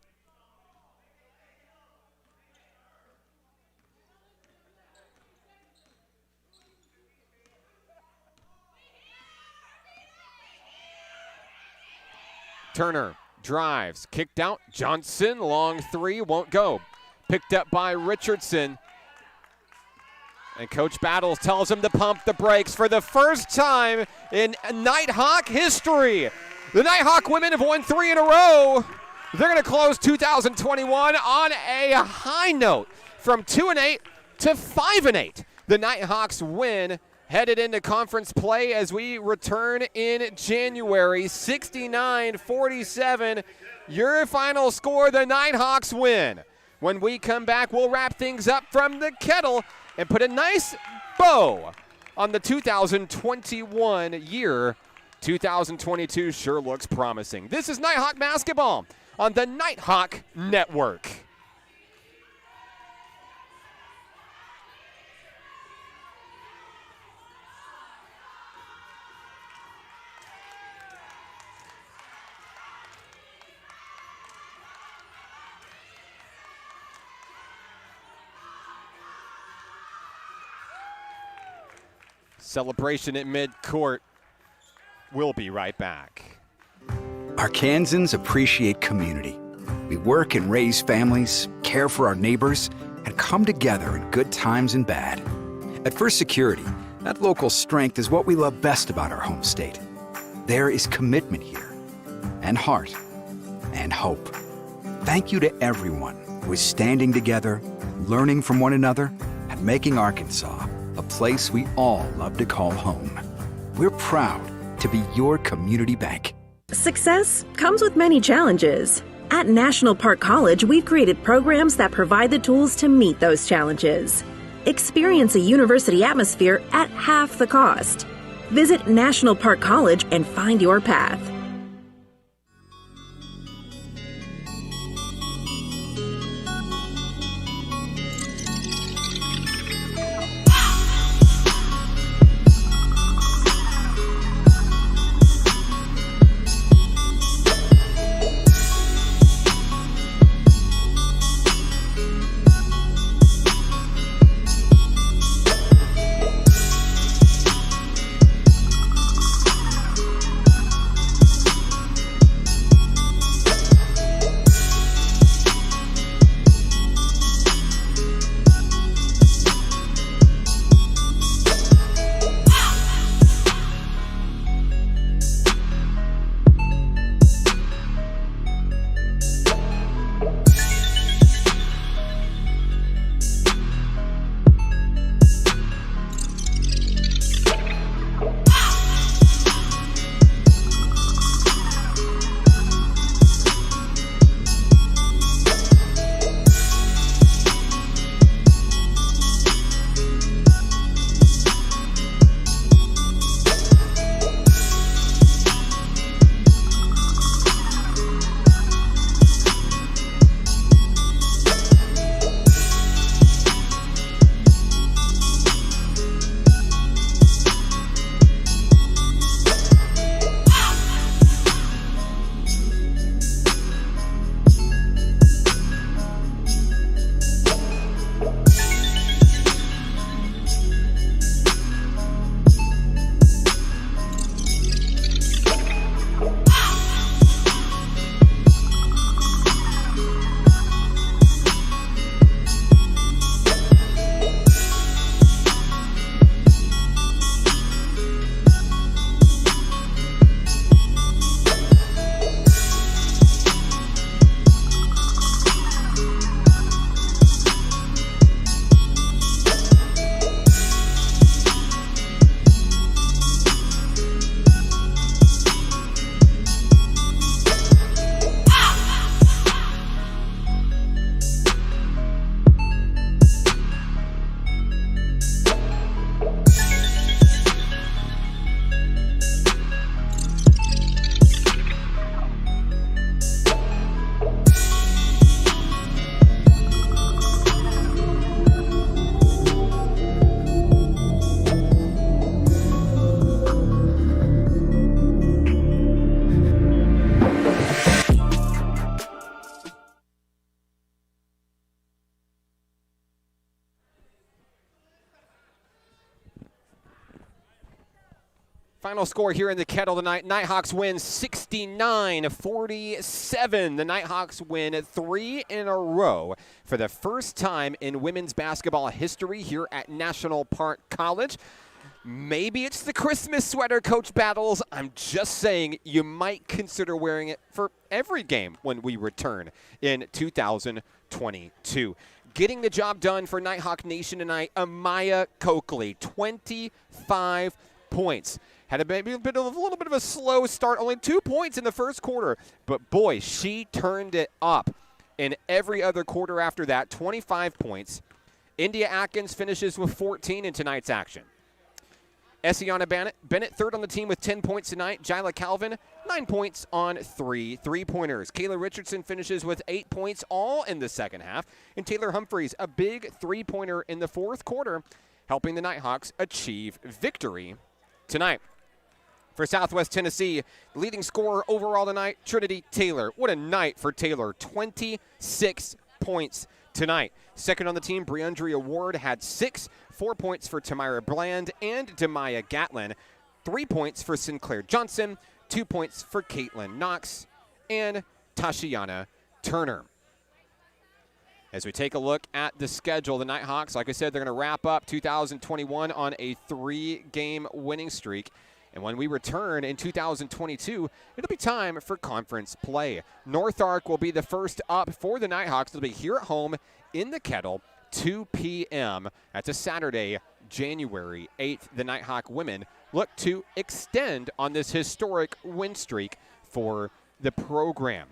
Turner drives, kicked out. Johnson, long three, won't go. Picked up by Richardson. And Coach Battles tells him to pump the brakes for the first time in Nighthawk history. The Nighthawk women have won 3 in a row. They're going to close 2021 on a high note, from 2-8 to 5-8. The Nighthawks win, headed into conference play as we return in January. 69-47, your final score, the Nighthawks win. When we come back, we'll wrap things up from the kettle and put a nice bow on the 2021 year. 2022 sure looks promising. This is Nighthawk basketball on the Nighthawk Network. Celebration at midcourt. We'll be right back. Arkansans appreciate community. We work and raise families, care for our neighbors, and come together in good times and bad. At First Security, that local strength is what we love best about our home state. There is commitment here, and heart, and hope. Thank you to everyone who is standing together, learning from one another, and making Arkansas a place we all love to call home. We're proud to be your community bank. Success comes with many challenges. At National Park College, we've created programs that provide the tools to meet those challenges. Experience a university atmosphere at half the cost. Visit National Park College and find your path. Final score here in the Kettle tonight, Nighthawks win 69-47. The Nighthawks win 3 in a row for the first time in women's basketball history here at National Park College. Maybe it's the Christmas sweater, Coach Battles. I'm just saying you might consider wearing it for every game when we return in 2022. Getting the job done for Nighthawk Nation tonight, Amaya Coakley, 25 points. Had a little bit of a slow start, only 2 points in the first quarter. But, boy, she turned it up in every other quarter after that, 25 points. India Atkins finishes with 14 in tonight's action. Essiana Bennett, third on the team with 10 points tonight. Jyla Calvin, 9 points on 3 three-pointers. Kayla Richardson finishes with 8 points, all in the second half. And Taylor Humphreys, a big three-pointer in the fourth quarter, helping the Nighthawks achieve victory tonight. For Southwest Tennessee, leading scorer overall tonight, Trinity Taylor. What a night for Taylor, 26 points tonight. Second on the team, Breandria Ward had 6, 4 points for Tamira Bland and Demaya Gatlin, 3 points for Sinclair Johnson, 2 points for Caitlin Knox and Tashiana Turner. As we take a look at the schedule, the Nighthawks, like I said, they're going to wrap up 2021 on a 3-game winning streak. And when we return in 2022, it'll be time for conference play. North Ark will be the first up for the Nighthawks. They'll be here at home in the Kettle, 2 p.m. That's a Saturday, January 8th. The Nighthawk women look to extend on this historic win streak for the program.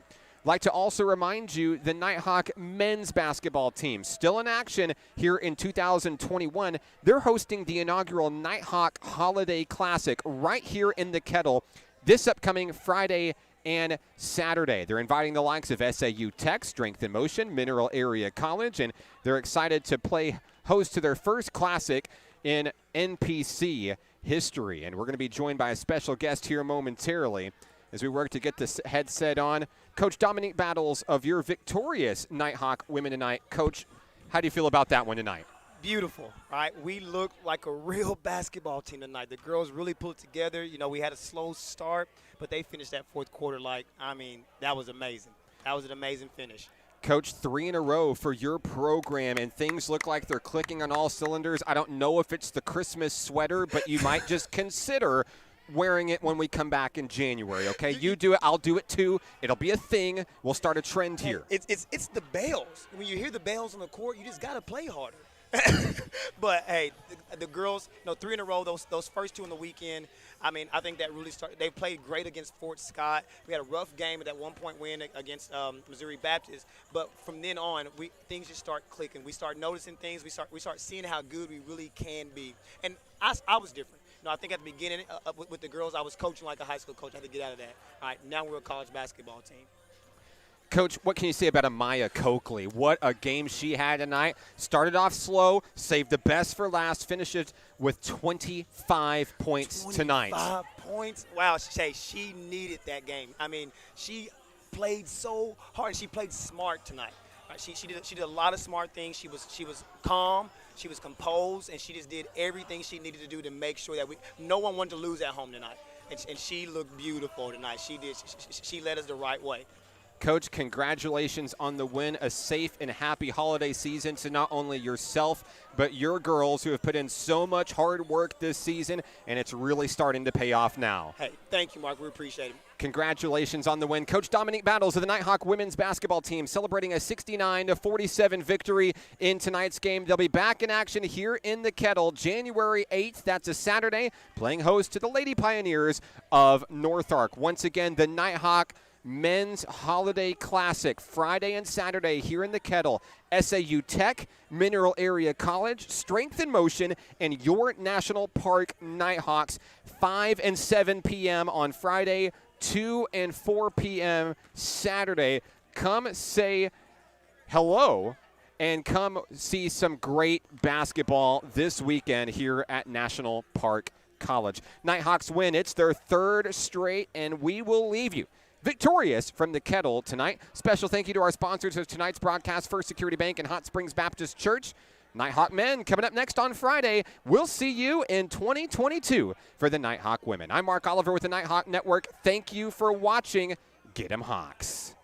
Like to also remind you, the Nighthawk men's basketball team still in action here in 2021. They're hosting the inaugural Nighthawk Holiday Classic right here in the Kettle this upcoming Friday and Saturday. They're inviting the likes of SAU Tech, Strength in Motion, Mineral Area College, and they're excited to play host to their first classic in NPC history. And we're going to be joined by a special guest here momentarily as we work to get this headset on. Coach Dominique Battles of your victorious Nighthawk women tonight. Coach, how do you feel about that one tonight? Beautiful, right? We looked like a real basketball team tonight. The girls really pulled it together. You know, we had a slow start, but they finished that fourth quarter that was amazing. That was an amazing finish. Coach, 3 in a row for your program, and things look like they're clicking on all cylinders. I don't know if it's the Christmas sweater, but you might just consider wearing it when we come back in January, okay? You do it, I'll do it too. It'll be a thing. We'll start a trend here. It's the bells. When you hear the bells on the court, you just got to play harder. But, hey, the girls, 3 in a row, those first 2 in the weekend, I think that really started. They played great against Fort Scott. We had a rough game at that one-point win against Missouri Baptist. But from then on, things just start clicking. We start noticing things. We start seeing how good we really can be. And I was different. I think at the beginning with the girls, I was coaching like a high school coach. I had to get out of that. All right, now we're a college basketball team. Coach, what can you say about Amaya Coakley? What a game she had tonight. Started off slow, saved the best for last, finishes with 25 points tonight. 25 points? Wow, she needed that game. She played so hard, and she played smart tonight. Right? She did a lot of smart things. She was calm. She was composed, and she just did everything she needed to do to make sure that no one wanted to lose at home tonight. And she looked beautiful tonight. She did. She led us the right way. Coach, congratulations on the win. A safe and happy holiday season to not only yourself, but your girls who have put in so much hard work this season, and it's really starting to pay off now. Hey, thank you, Mark. We appreciate it. Congratulations on the win. Coach Dominique Battles of the Nighthawk women's basketball team celebrating a 69-47 victory in tonight's game. They'll be back in action here in the Kettle January 8th. That's a Saturday, playing host to the Lady Pioneers of North Ark. Once again, the Nighthawk Men's Holiday Classic, Friday and Saturday here in the Kettle. SAU Tech, Mineral Area College, Strength in Motion, and your National Park Nighthawks, 5 and 7 p.m. on Friday, 2 and 4 p.m. Saturday. Come say hello and come see some great basketball this weekend here at National Park College. Nighthawks win. It's their 3rd straight, and we will leave you victorious from the Kettle tonight. Special thank you to our sponsors of tonight's broadcast, First Security Bank and Hot Springs Baptist Church. Nighthawk men coming up next on Friday. We'll see you in 2022 for the Nighthawk women. I'm Mark Oliver with the Nighthawk Network. Thank you for watching. Get 'em Hawks.